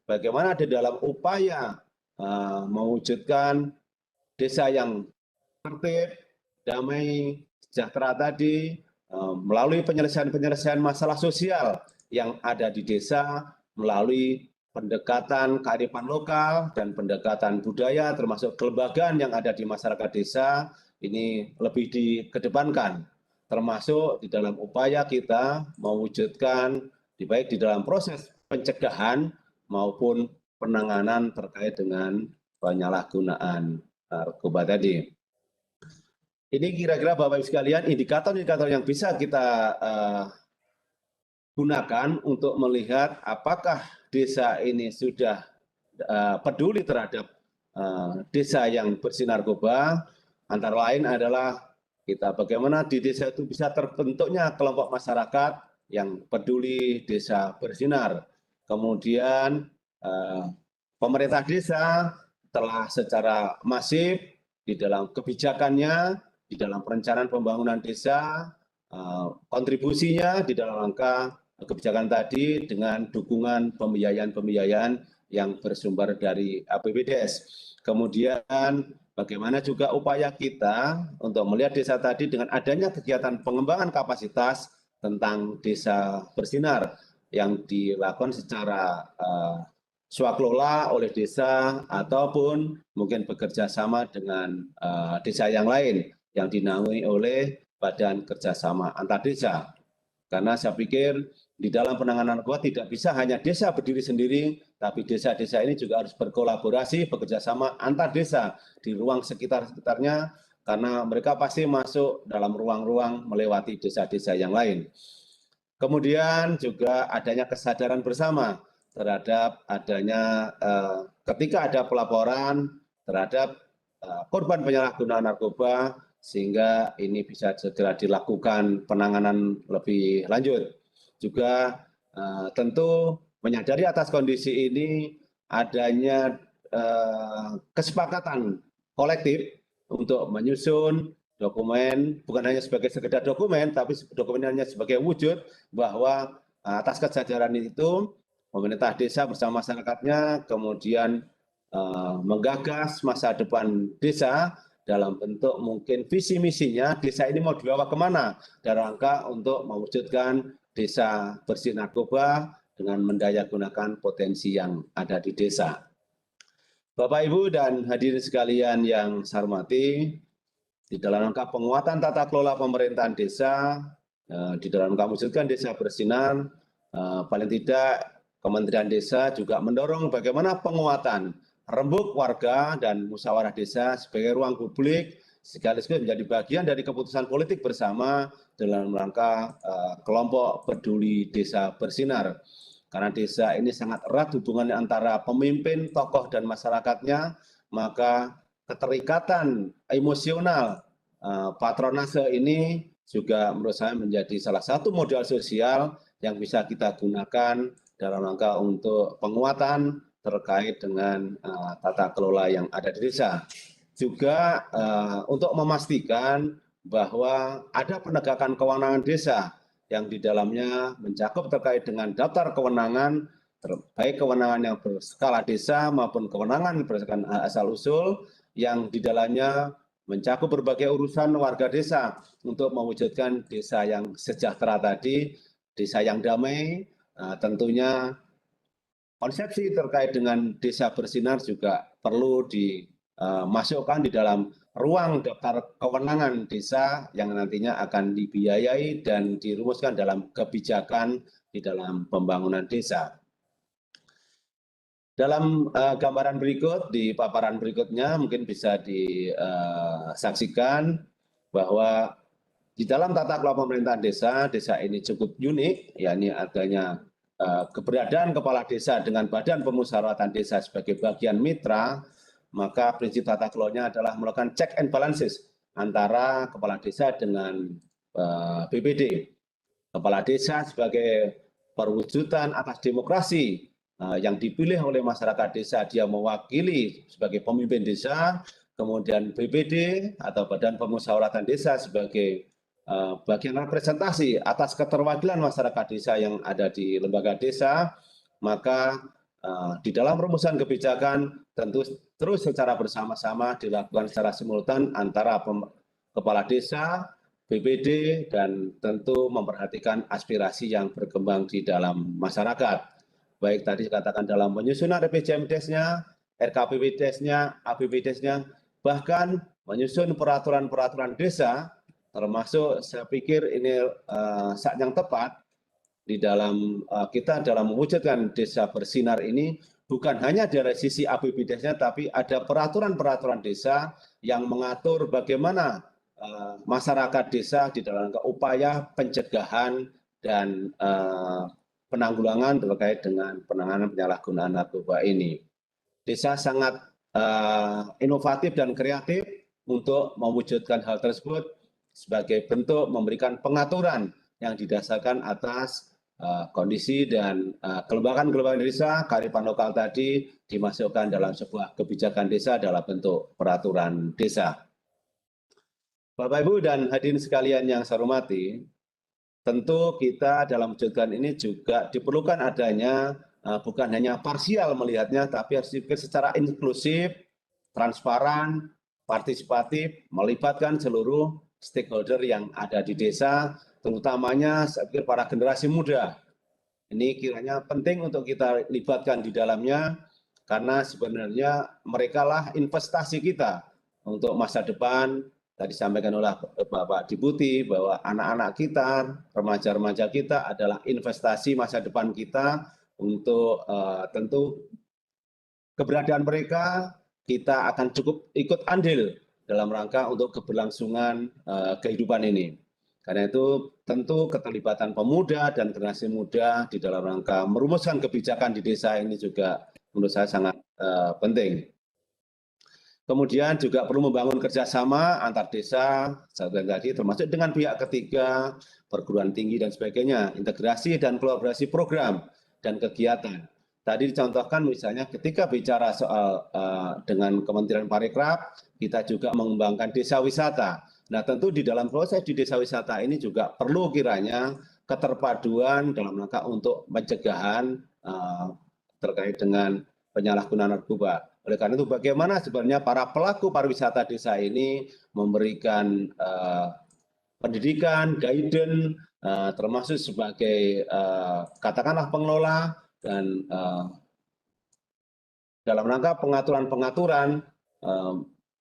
bagaimana di dalam upaya mewujudkan desa yang tertib, damai, sejahtera tadi, melalui penyelesaian masalah sosial yang ada di desa, melalui pendekatan kearifan lokal dan pendekatan budaya, termasuk kelembagaan yang ada di masyarakat desa, ini lebih dikedepankan, termasuk di dalam upaya kita mewujudkan baik di dalam proses pencegahan maupun penanganan terkait dengan penyalahgunaan narkoba tadi. Ini kira-kira Bapak Ibu sekalian indikator-indikator yang bisa kita gunakan untuk melihat apakah desa ini sudah peduli terhadap desa yang bersih narkoba. Antara lain adalah kita bagaimana di desa itu bisa terbentuknya kelompok masyarakat yang peduli desa bersinar. Kemudian pemerintah desa telah secara masif di dalam kebijakannya, di dalam perencanaan pembangunan desa, kontribusinya di dalam rangka kebijakan tadi dengan dukungan pembiayaan-pembiayaan yang bersumber dari APBDes. Kemudian bagaimana juga upaya kita untuk melihat desa tadi dengan adanya kegiatan pengembangan kapasitas tentang desa bersinar yang dilakukan secara swakelola oleh desa ataupun mungkin bekerja sama dengan desa yang lain yang dinaungi oleh Badan Kerjasama Antar Desa. Karena saya pikir di dalam penanganan narkoba tidak bisa hanya desa berdiri sendiri, tapi desa-desa ini juga harus berkolaborasi, bekerja sama antar desa di ruang sekitar-sekitarnya, karena mereka pasti masuk dalam ruang-ruang melewati desa-desa yang lain. Kemudian juga adanya kesadaran bersama terhadap adanya ketika ada pelaporan terhadap korban penyalahgunaan narkoba, sehingga ini bisa segera dilakukan penanganan lebih lanjut. Juga tentu menyadari atas kondisi ini adanya kesepakatan kolektif untuk menyusun dokumen, bukan hanya sebagai sekedar dokumen, tapi dokumen hanya sebagai wujud bahwa atas kesadaran itu pemerintah desa bersama masyarakatnya kemudian menggagas masa depan desa dalam bentuk mungkin visi misinya desa ini mau dibawa kemana dalam rangka untuk mewujudkan desa bersih narkoba dengan mendayagunakan potensi yang ada di desa. Bapak, Ibu, dan hadirin sekalian yang saya hormati, di dalam rangka penguatan tata kelola pemerintahan desa, di dalam rangka mewujudkan desa bersinar, paling tidak Kementerian Desa juga mendorong bagaimana penguatan rembuk warga dan musyawarah desa sebagai ruang publik sekaligus menjadi bagian dari keputusan politik bersama dalam rangka kelompok peduli desa bersinar. Karena desa ini sangat erat hubungannya antara pemimpin, tokoh, dan masyarakatnya, maka keterikatan emosional patronase ini juga menurut saya menjadi salah satu modal sosial yang bisa kita gunakan dalam rangka untuk penguatan terkait dengan tata kelola yang ada di desa. Juga untuk memastikan bahwa ada penegakan kewenangan desa yang di dalamnya mencakup terkait dengan daftar kewenangan, baik kewenangan yang berskala desa maupun kewenangan berdasarkan asal-usul yang di dalamnya mencakup berbagai urusan warga desa untuk mewujudkan desa yang sejahtera tadi, desa yang damai. Tentunya konsepsi terkait dengan desa bersinar juga perlu dimasukkan di dalam ruang daftar kewenangan desa yang nantinya akan dibiayai dan dirumuskan dalam kebijakan di dalam pembangunan desa. Dalam gambaran berikut, di paparan berikutnya mungkin bisa disaksikan bahwa di dalam tata kelola pemerintahan desa, desa ini cukup unik, yakni adanya keberadaan kepala desa dengan badan pemusyawaratan desa sebagai bagian mitra, maka prinsip tata kelolanya adalah melakukan check and balances antara kepala desa dengan BPD. Kepala desa sebagai perwujudan atas demokrasi yang dipilih oleh masyarakat desa, dia mewakili sebagai pemimpin desa, kemudian BPD atau Badan Pemusyawaratan Desa sebagai bagian representasi atas keterwakilan masyarakat desa yang ada di lembaga desa, maka di dalam rumusan kebijakan tentu terus secara bersama-sama dilakukan secara simultan antara kepala desa, BPD, dan tentu memperhatikan aspirasi yang berkembang di dalam masyarakat. Baik tadi dikatakan dalam penyusunan RPJMDes-nya, RKPBDes-nya, APBDes-nya, bahkan menyusun peraturan-peraturan desa, termasuk saya pikir ini saat yang tepat di dalam kita dalam mewujudkan desa bersinar ini, bukan hanya dari sisi APBDes-nya, tapi ada peraturan-peraturan desa yang mengatur bagaimana masyarakat desa di dalam upaya pencegahan dan penanggulangan terkait dengan penanganan penyalahgunaan narkoba ini. Desa sangat inovatif dan kreatif untuk mewujudkan hal tersebut sebagai bentuk memberikan pengaturan yang didasarkan atas kondisi dan kelembagaan desa, kearifan lokal tadi dimasukkan dalam sebuah kebijakan desa dalam bentuk peraturan desa. Bapak Ibu dan hadirin sekalian yang saya hormati, tentu kita dalam mewujudkan ini juga diperlukan adanya bukan hanya parsial melihatnya, tapi harus dipikir secara inklusif, transparan, partisipatif, melibatkan seluruh stakeholder yang ada di desa, terutamanya saya pikir para generasi muda. Ini kiranya penting untuk kita libatkan di dalamnya, karena sebenarnya mereka lah investasi kita untuk masa depan. Tadi disampaikan oleh Bapak Deputi bahwa anak-anak kita, remaja-remaja kita adalah investasi masa depan kita untuk tentu keberadaan mereka, kita akan cukup ikut andil dalam rangka untuk keberlangsungan kehidupan ini. Karena itu tentu keterlibatan pemuda dan generasi muda di dalam rangka merumuskan kebijakan di desa ini juga menurut saya sangat penting. Kemudian juga perlu membangun kerjasama antar desa, tadi termasuk dengan pihak ketiga, perguruan tinggi dan sebagainya, integrasi dan kolaborasi program dan kegiatan. Tadi dicontohkan misalnya ketika bicara soal dengan Kementerian Parekraf, kita juga mengembangkan desa wisata. Nah tentu di dalam proses di desa wisata ini juga perlu kiranya keterpaduan dalam rangka untuk pencegahan terkait dengan penyalahgunaan narkoba. Oleh karena itu bagaimana sebenarnya para pelaku pariwisata desa ini memberikan pendidikan, guidance, termasuk sebagai katakanlah pengelola dan dalam rangka pengaturan-pengaturan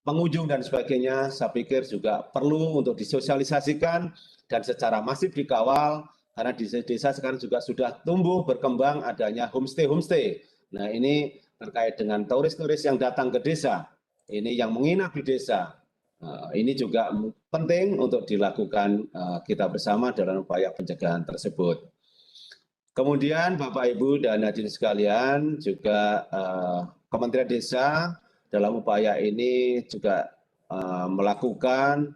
pengunjung dan sebagainya, saya pikir juga perlu untuk disosialisasikan dan secara masif dikawal, karena di desa sekarang juga sudah tumbuh berkembang adanya homestay. Nah ini terkait dengan turis-turis yang datang ke desa, ini yang menginap di desa, Ini juga penting untuk dilakukan kita bersama dalam upaya pencegahan tersebut. Kemudian Bapak Ibu dan hadirin sekalian, juga Kementerian Desa dalam upaya ini juga melakukan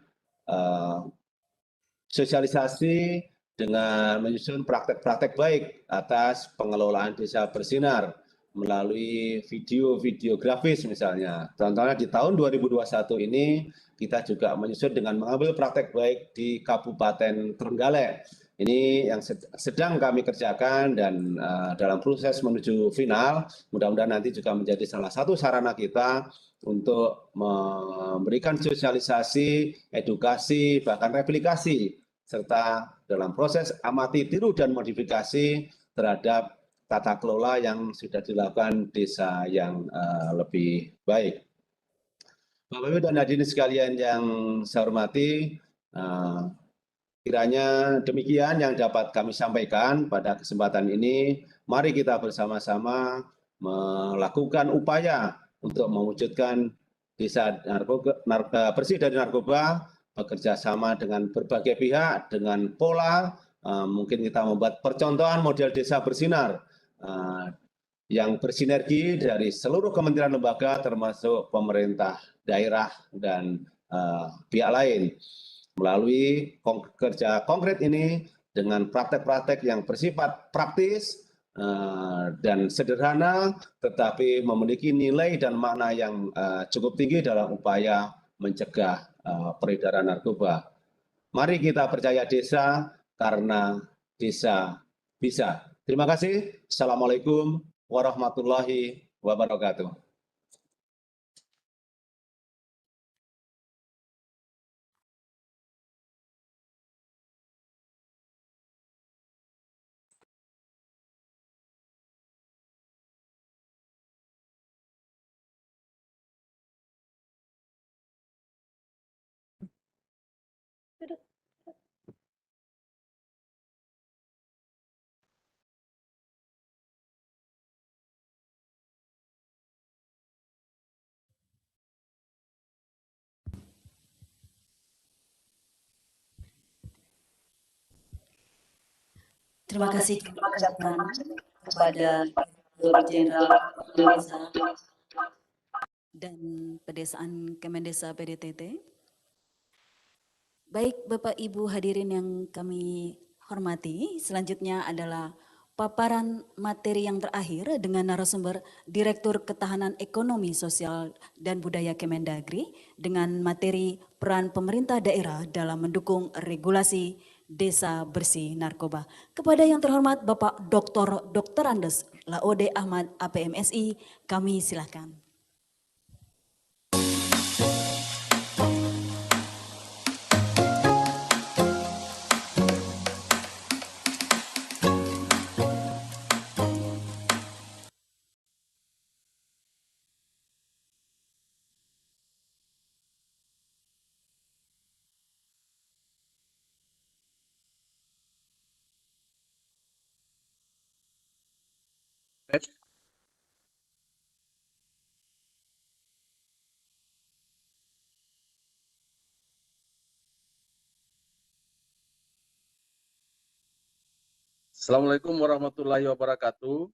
sosialisasi dengan menyusun praktek-praktek baik atas pengelolaan desa bersinar melalui video-video grafis misalnya. Contohnya di tahun 2021 ini kita juga menyusun dengan mengambil praktek baik di Kabupaten Trenggalek. Ini yang sedang kami kerjakan dan dalam proses menuju final, mudah-mudahan nanti juga menjadi salah satu sarana kita untuk memberikan sosialisasi, edukasi, bahkan replikasi, serta dalam proses amati, tiru, dan modifikasi terhadap tata kelola yang sudah dilakukan desa yang lebih baik. Bapak Ibu dan hadirin sekalian yang saya hormati, kiranya demikian yang dapat kami sampaikan pada kesempatan ini. Mari kita bersama-sama melakukan upaya untuk mewujudkan desa bersih dari narkoba, bekerja sama dengan berbagai pihak, dengan pola, mungkin kita membuat percontohan model desa bersinar yang bersinergi dari seluruh kementerian lembaga termasuk pemerintah daerah dan pihak lain. Melalui kerja konkret ini dengan praktek-praktek yang bersifat praktis dan sederhana, tetapi memiliki nilai dan makna yang cukup tinggi dalam upaya mencegah peredaran narkoba. Mari kita percaya desa karena desa bisa. Terima kasih. Assalamualaikum warahmatullahi wabarakatuh. Terima kasih kami ucapkan kepada Direktur Jenderal Desa dan Pedesaan Kemendesa PDTT. Baik Bapak Ibu hadirin yang kami hormati, selanjutnya adalah paparan materi yang terakhir dengan narasumber Direktur Ketahanan Ekonomi Sosial dan Budaya Kemendagri dengan materi peran pemerintah daerah dalam mendukung regulasi Desa Bersih Narkoba. Kepada yang terhormat Bapak Dr. Andes Laode Ahmad APMSI, kami silakan. Assalamualaikum warahmatullahi wabarakatuh.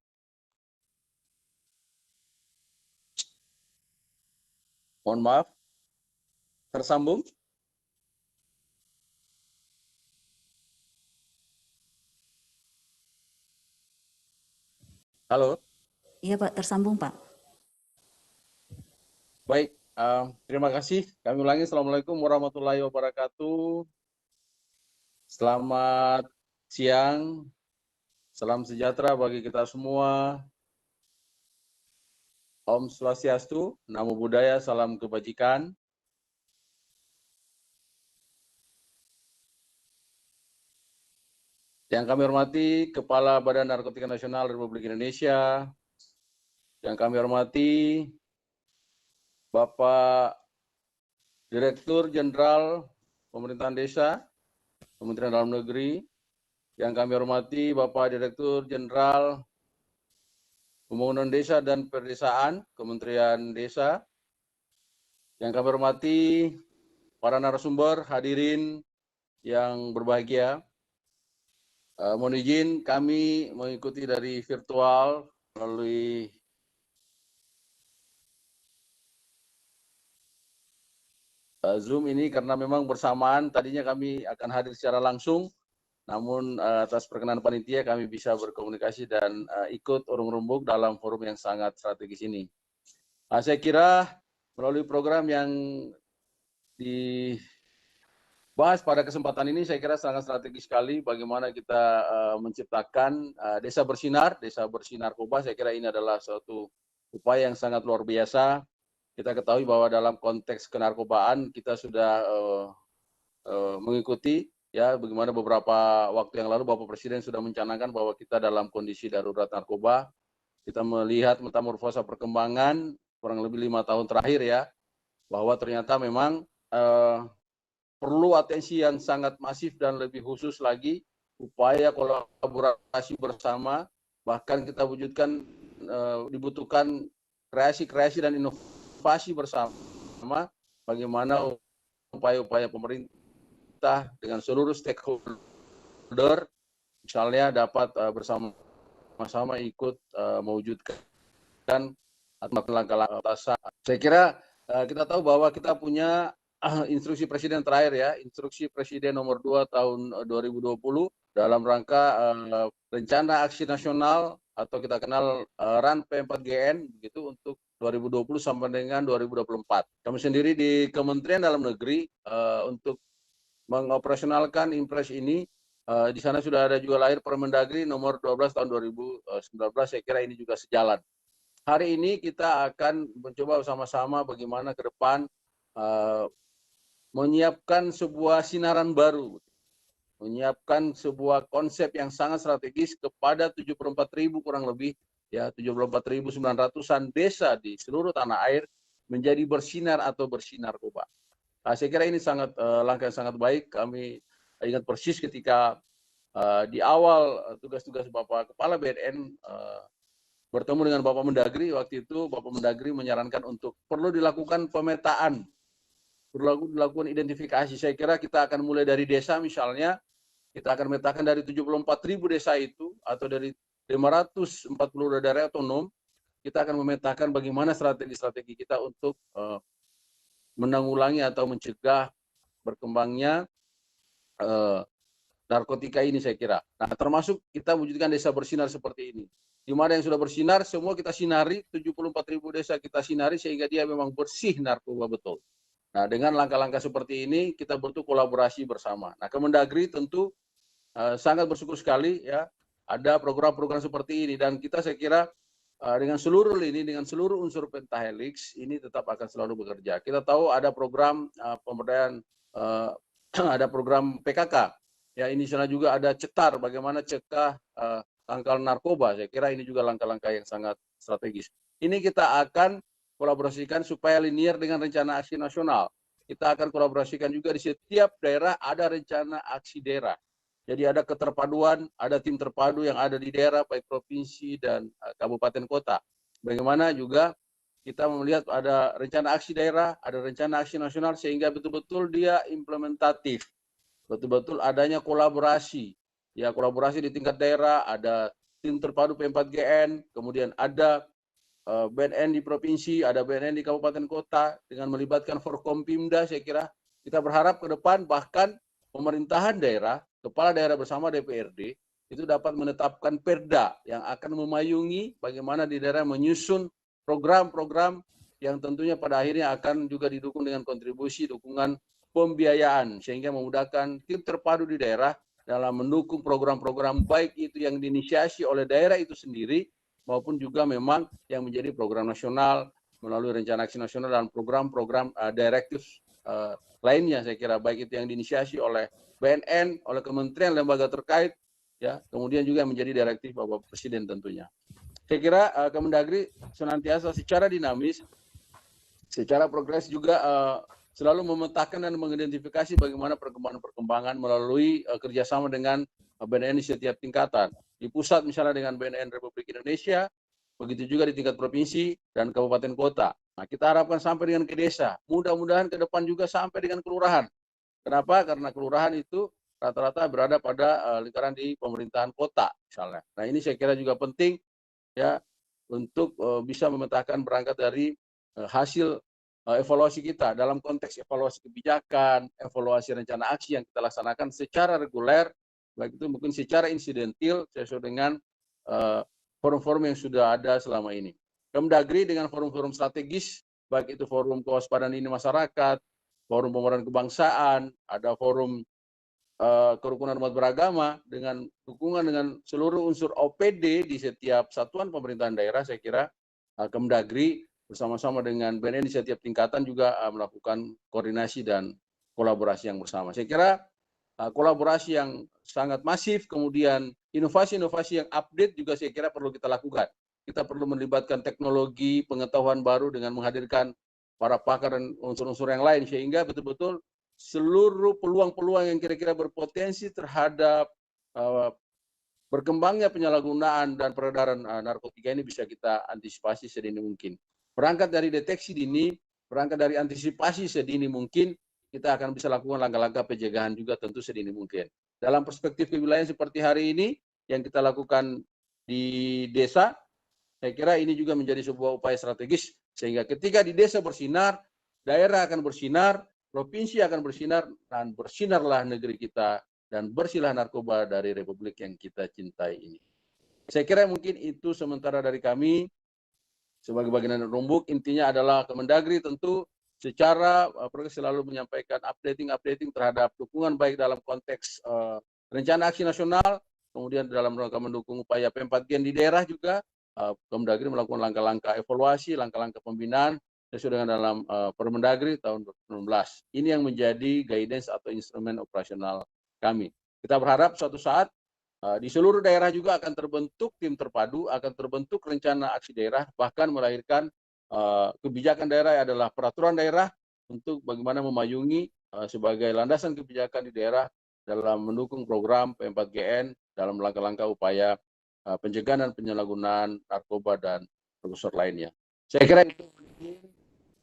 Mohon maaf, tersambung? Halo? Iya Pak, tersambung Pak. Baik, terima kasih. Kami ulangi, Assalamualaikum warahmatullahi wabarakatuh. Selamat siang, salam sejahtera bagi kita semua. Om Swastiastu, Namo Buddhaya, salam kebajikan. Yang kami hormati Kepala Badan Narkotika Nasional Republik Indonesia, yang kami hormati Bapak Direktur Jenderal Pemerintahan Desa, Kementerian Dalam Negeri, yang kami hormati Bapak Direktur Jenderal Pembangunan Desa dan Perdesaan, Kementerian Desa, yang kami hormati para narasumber, hadirin yang berbahagia. Mohon izin kami mengikuti dari virtual melalui Zoom ini karena memang bersamaan tadinya kami akan hadir secara langsung, namun atas perkenan panitia kami bisa berkomunikasi dan ikut urung-urumbuk dalam forum yang sangat strategis ini. Saya kira melalui program yang dibahas pada kesempatan ini, saya kira sangat strategis sekali bagaimana kita menciptakan desa bersinar narkoba. Saya kira ini adalah suatu upaya yang sangat luar biasa. Kita ketahui bahwa dalam konteks kenarkobaan kita sudah mengikuti ya bagaimana beberapa waktu yang lalu Bapak Presiden sudah mencanangkan bahwa kita dalam kondisi darurat narkoba. Kita melihat metamorfosa perkembangan kurang lebih 5 tahun terakhir ya, bahwa ternyata memang perlu atensi yang sangat masif dan lebih khusus lagi, upaya kolaborasi bersama, bahkan kita wujudkan dibutuhkan kreasi-kreasi dan inovasi bersama, bagaimana upaya-upaya pemerintah dengan seluruh stakeholder, misalnya dapat bersama-sama ikut mewujudkan langkah-langkah atasan. Saya kira kita tahu bahwa kita punya instruksi Presiden terakhir ya, instruksi Presiden nomor 2 tahun 2020 dalam rangka rencana aksi nasional atau kita kenal RAN P4GN begitu untuk 2020 sampai dengan 2024. Kami sendiri di Kementerian Dalam Negeri untuk mengoperasionalkan impres ini di sana sudah ada juga lahir Permendagri nomor 12 tahun 2019. Saya kira ini juga sejalan. Hari ini kita akan mencoba bersama-sama bagaimana ke depan menyiapkan sebuah sinaran baru, menyiapkan sebuah konsep yang sangat strategis kepada 74.000 kurang lebih ya 74.900-an desa di seluruh tanah air menjadi bersinar atau bersih narkoba. Saya kira ini sangat langkah yang sangat baik. Kami ingat persis ketika di awal tugas-tugas Bapak Kepala BNN bertemu dengan Bapak Mendagri, waktu itu Bapak Mendagri menyarankan untuk perlu dilakukan pemetaan, perlu dilakukan identifikasi. Saya kira kita akan mulai dari desa misalnya, kita akan memetakan dari 74.000 desa itu, atau dari 540 daerah otonom, kita akan memetakan bagaimana strategi-strategi kita untuk menanggulangi atau mencegah berkembangnya narkotika ini saya kira. Nah, termasuk kita wujudkan desa bersinar seperti ini. Di mana yang sudah bersinar, semua kita sinari, 74.000 desa kita sinari sehingga dia memang bersih narkoba betul. Nah, dengan langkah-langkah seperti ini kita butuh kolaborasi bersama. Nah, Kemendagri tentu sangat bersyukur sekali ya ada program-program seperti ini, dan kita saya kira dengan seluruh lini, dengan seluruh unsur pentahelix ini tetap akan selalu bekerja. Kita tahu ada program pemberdayaan, ada program PKK. Ya, ini sana juga ada cetar, bagaimana cegah tangkal narkoba. Saya kira ini juga langkah-langkah yang sangat strategis. Ini kita akan kolaborasikan supaya linear dengan rencana aksi nasional. Kita akan kolaborasikan juga di setiap daerah ada rencana aksi daerah. Jadi ada keterpaduan, ada tim terpadu yang ada di daerah, baik provinsi dan kabupaten kota. Bagaimana juga kita melihat ada rencana aksi daerah, ada rencana aksi nasional, sehingga betul-betul dia implementatif. Betul-betul adanya kolaborasi. Ya, kolaborasi di tingkat daerah, ada tim terpadu P4GN, kemudian ada BNN di provinsi, ada BNN di kabupaten kota, dengan melibatkan Forkompimda. Saya kira kita berharap ke depan bahkan pemerintahan daerah, kepala daerah bersama DPRD itu dapat menetapkan perda yang akan memayungi bagaimana di daerah menyusun program-program yang tentunya pada akhirnya akan juga didukung dengan kontribusi dukungan pembiayaan, sehingga memudahkan tim terpadu di daerah dalam mendukung program-program baik itu yang diinisiasi oleh daerah itu sendiri maupun juga memang yang menjadi program nasional melalui rencana aksi nasional dan program-program direktif lainnya. Saya kira baik itu yang diinisiasi oleh BNN, oleh kementerian lembaga terkait, ya, kemudian juga menjadi direktif Bapak Presiden tentunya. Saya kira Kemendagri senantiasa secara dinamis, secara progres juga selalu memetakan dan mengidentifikasi bagaimana perkembangan melalui kerjasama dengan BNN di setiap tingkatan. Di pusat misalnya dengan BNN Republik Indonesia, begitu juga di tingkat provinsi dan kabupaten kota. Nah, kita harapkan sampai dengan ke desa. Mudah-mudahan ke depan juga sampai dengan kelurahan. Kenapa? Karena kelurahan itu rata-rata berada pada lingkaran di pemerintahan kota misalnya. Nah, ini saya kira juga penting ya untuk bisa memetakan berangkat dari hasil evaluasi kita dalam konteks evaluasi kebijakan, evaluasi rencana aksi yang kita laksanakan secara reguler, baik itu mungkin secara insidentil sesuai dengan forum-forum yang sudah ada selama ini. Kemdagri dengan forum-forum strategis, baik itu forum kewaspadaan dini masyarakat, forum pemeran kebangsaan, ada forum kerukunan umat beragama dengan dukungan dengan seluruh unsur OPD di setiap satuan pemerintahan daerah. Saya kira Kemdagri bersama-sama dengan BNN di setiap tingkatan juga melakukan koordinasi dan kolaborasi yang bersama. Saya kira kolaborasi yang sangat masif, kemudian inovasi-inovasi yang update juga saya kira perlu kita lakukan. Kita perlu melibatkan teknologi, pengetahuan baru dengan menghadirkan para pakar dan unsur-unsur yang lain sehingga betul-betul seluruh peluang-peluang yang kira-kira berpotensi terhadap berkembangnya penyalahgunaan dan peredaran narkotika ini bisa kita antisipasi sedini mungkin. Berangkat dari deteksi dini, berangkat dari antisipasi sedini mungkin, kita akan bisa lakukan langkah-langkah pencegahan juga tentu sedini mungkin. Dalam perspektif kewilayahan seperti hari ini yang kita lakukan di desa, saya kira ini juga menjadi sebuah upaya strategis sehingga ketika di desa bersinar, daerah akan bersinar, provinsi akan bersinar, dan bersinarlah negeri kita dan bersihlah narkoba dari republik yang kita cintai ini. Saya kira mungkin itu sementara dari kami sebagai bagian dari rumbuk. Intinya adalah Kemendagri tentu secara progres selalu menyampaikan updating terhadap dukungan baik dalam konteks rencana aksi nasional, kemudian dalam rangka mendukung upaya P4Gen di daerah juga, Kemendagri melakukan langkah-langkah evaluasi, langkah-langkah pembinaan sesuai dengan dalam Permendagri tahun 2019. Ini yang menjadi guidance atau instrumen operasional kami. Kita berharap suatu saat di seluruh daerah juga akan terbentuk tim terpadu, akan terbentuk rencana aksi daerah, bahkan melahirkan kebijakan daerah adalah peraturan daerah untuk bagaimana memayungi sebagai landasan kebijakan di daerah dalam mendukung program P4GN dalam langkah-langkah upaya pencegahan dan penyalahgunaan narkoba dan prekursor lainnya. Saya kira itu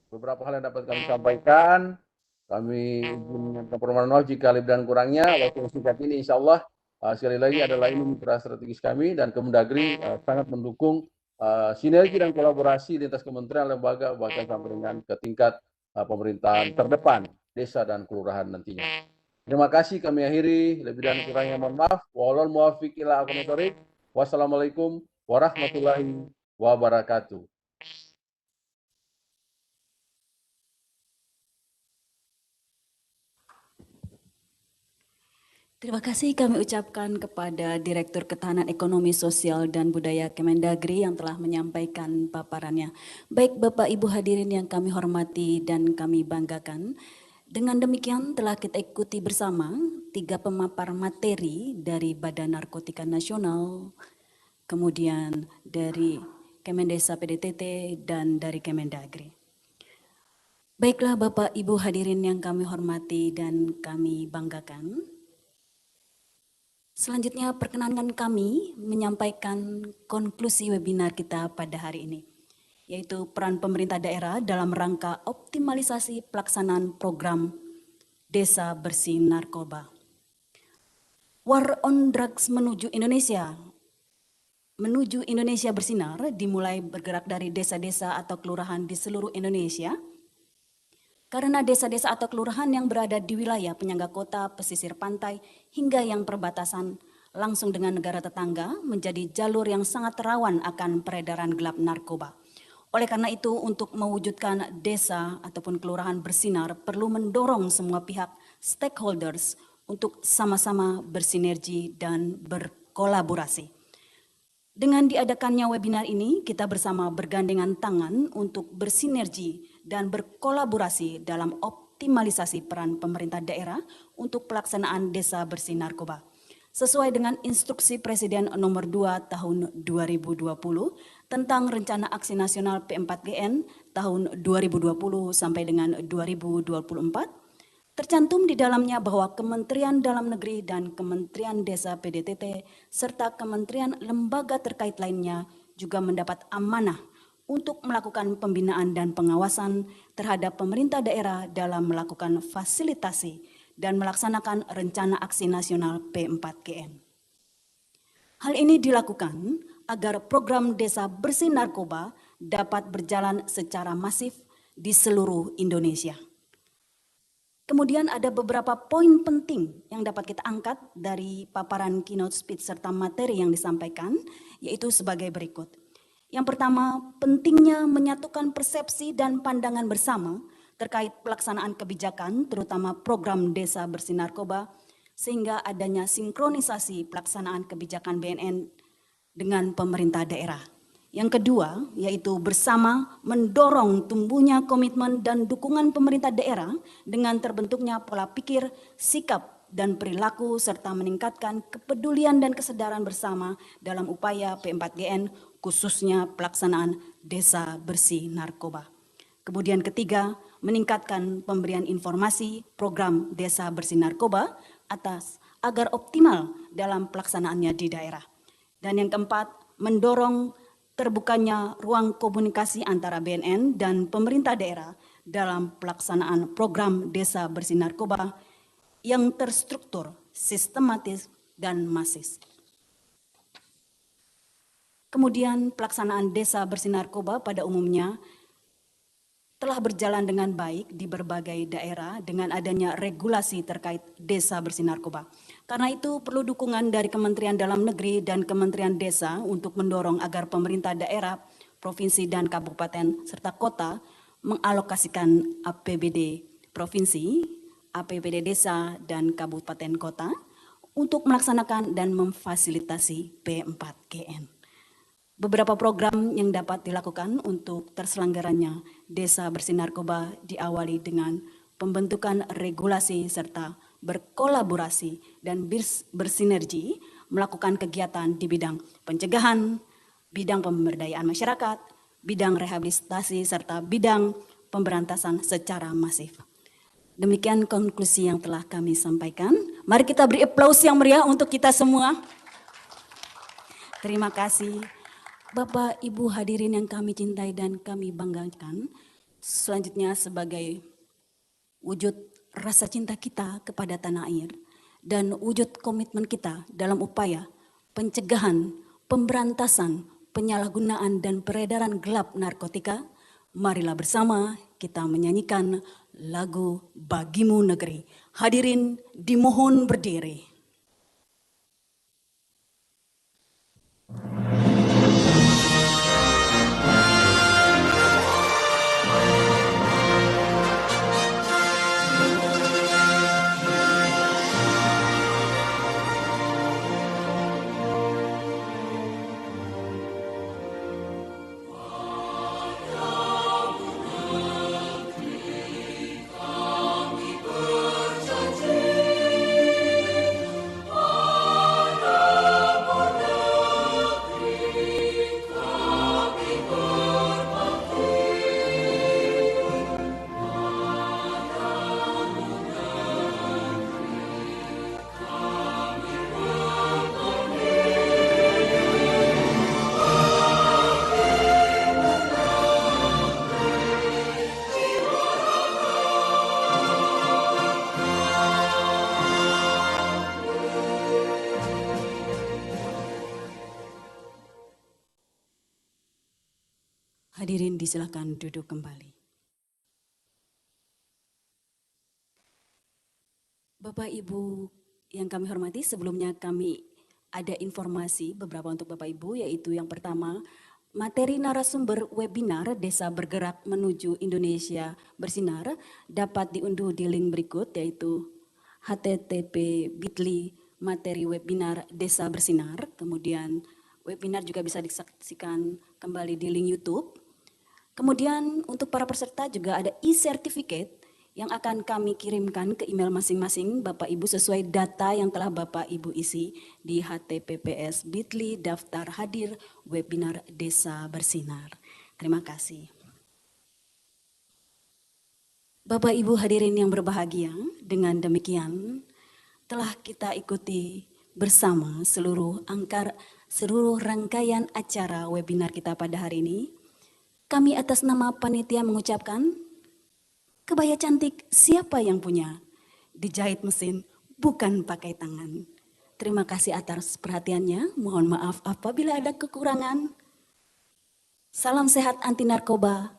beberapa hal yang dapat kami sampaikan. Kami menyampaikan permohonan maaf jika lebih dan kurangnya. Waktu singkat ini insya Allah sekali lagi adalah ini mitra strategis kami dan Kemendagri sangat mendukung sinergi dan kolaborasi lintas kementerian, lembaga, bahkan sampai dengan ke tingkat pemerintahan terdepan, desa dan kelurahan nantinya. Terima kasih, kami akhiri. Lebih dan kurangnya mohon maaf. Wallahul muwaffiq ila aqwamit thoriq. Wassalamualaikum warahmatullahi wabarakatuh. Terima kasih kami ucapkan kepada Direktur Ketahanan Ekonomi Sosial dan Budaya Kemendagri yang telah menyampaikan paparannya. Baik Bapak Ibu hadirin yang kami hormati dan kami banggakan, dengan demikian telah kita ikuti bersama 3 pemapar materi dari Badan Narkotika Nasional, kemudian dari Kemendesa PDTT dan dari Kemendagri. Baiklah Bapak Ibu hadirin yang kami hormati dan kami banggakan. Selanjutnya perkenankan kami menyampaikan konklusi webinar kita pada hari ini, yaitu peran pemerintah daerah dalam rangka optimalisasi pelaksanaan program Desa Bersih Narkoba. War on Drugs menuju Indonesia bersinar dimulai bergerak dari desa-desa atau kelurahan di seluruh Indonesia. Karena desa-desa atau kelurahan yang berada di wilayah penyangga kota, pesisir pantai, hingga yang perbatasan langsung dengan negara tetangga menjadi jalur yang sangat rawan akan peredaran gelap narkoba. Oleh karena itu, untuk mewujudkan desa ataupun kelurahan bersinar perlu mendorong semua pihak stakeholders untuk sama-sama bersinergi dan berkolaborasi. Dengan diadakannya webinar ini, kita bersama bergandengan tangan untuk bersinergi dan berkolaborasi dalam optimalisasi peran pemerintah daerah untuk pelaksanaan Desa Bersih Narkoba. Sesuai dengan instruksi Presiden nomor 2 tahun 2020 tentang Rencana Aksi Nasional P4GN tahun 2020 sampai dengan 2024, tercantum di dalamnya bahwa Kementerian Dalam Negeri dan Kementerian Desa PDTT serta kementerian lembaga terkait lainnya juga mendapat amanah untuk melakukan pembinaan dan pengawasan terhadap pemerintah daerah dalam melakukan fasilitasi dan melaksanakan rencana aksi nasional P4GN. Hal ini dilakukan agar program Desa Bersih Narkoba dapat berjalan secara masif di seluruh Indonesia. Kemudian ada beberapa poin penting yang dapat kita angkat dari paparan keynote speech serta materi yang disampaikan, yaitu sebagai berikut. Yang pertama, pentingnya menyatukan persepsi dan pandangan bersama terkait pelaksanaan kebijakan, terutama program Desa Bersih Narkoba, sehingga adanya sinkronisasi pelaksanaan kebijakan BNN dengan pemerintah daerah. Yang kedua, yaitu bersama mendorong tumbuhnya komitmen dan dukungan pemerintah daerah dengan terbentuknya pola pikir, sikap, dan perilaku, serta meningkatkan kepedulian dan kesadaran bersama dalam upaya P4GN, khususnya pelaksanaan Desa Bersih Narkoba. Kemudian ketiga, meningkatkan pemberian informasi program Desa Bersih Narkoba agar optimal dalam pelaksanaannya di daerah. Dan yang keempat, mendorong terbukanya ruang komunikasi antara BNN dan pemerintah daerah dalam pelaksanaan program Desa Bersih Narkoba yang terstruktur, sistematis, dan masif. Kemudian pelaksanaan Desa Bersih Narkoba pada umumnya telah berjalan dengan baik di berbagai daerah dengan adanya regulasi terkait Desa Bersih Narkoba. Karena itu perlu dukungan dari Kementerian Dalam Negeri dan Kementerian Desa untuk mendorong agar pemerintah daerah, provinsi dan kabupaten serta kota mengalokasikan APBD provinsi, APBD desa dan kabupaten kota untuk melaksanakan dan memfasilitasi P4GN. Beberapa program yang dapat dilakukan untuk terselenggaranya Desa Bersih Narkoba diawali dengan pembentukan regulasi serta berkolaborasi dan bersinergi melakukan kegiatan di bidang pencegahan, bidang pemberdayaan masyarakat, bidang rehabilitasi, serta bidang pemberantasan secara masif. Demikian konklusi yang telah kami sampaikan. Mari kita beri aplaus yang meriah untuk kita semua. Terima kasih. Bapak, Ibu hadirin yang kami cintai dan kami banggakan, selanjutnya sebagai wujud rasa cinta kita kepada tanah air dan wujud komitmen kita dalam upaya pencegahan, pemberantasan, penyalahgunaan dan peredaran gelap narkotika, marilah bersama kita menyanyikan lagu Bagimu Negeri. Hadirin dimohon berdiri. Hadirin disilakan duduk kembali. Bapak Ibu yang kami hormati, sebelumnya kami ada informasi beberapa untuk Bapak Ibu, yaitu yang pertama, materi narasumber webinar Desa Bergerak Menuju Indonesia Bersinar dapat diunduh di link berikut, yaitu http://bit.ly materi webinar Desa Bersinar. Kemudian webinar juga bisa disaksikan kembali di link YouTube. Kemudian untuk para peserta juga ada e-certificate yang akan kami kirimkan ke email masing-masing Bapak Ibu sesuai data yang telah Bapak Ibu isi di https://bit.ly daftar hadir webinar Desa Bersinar. Terima kasih. Bapak Ibu hadirin yang berbahagia, dengan demikian telah kita ikuti bersama seluruh rangkaian acara webinar kita pada hari ini. kami atas nama panitia mengucapkan, kebaya cantik siapa yang punya? Dijahit mesin, bukan pakai tangan. Terima kasih atas perhatiannya. Mohon maaf apabila ada kekurangan. Salam sehat anti narkoba.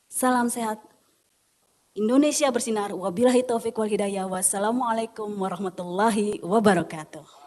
Salam sehat Indonesia bersinar. Wabillahi taufiq wal hidayah. Wassalamualaikum warahmatullahi wabarakatuh.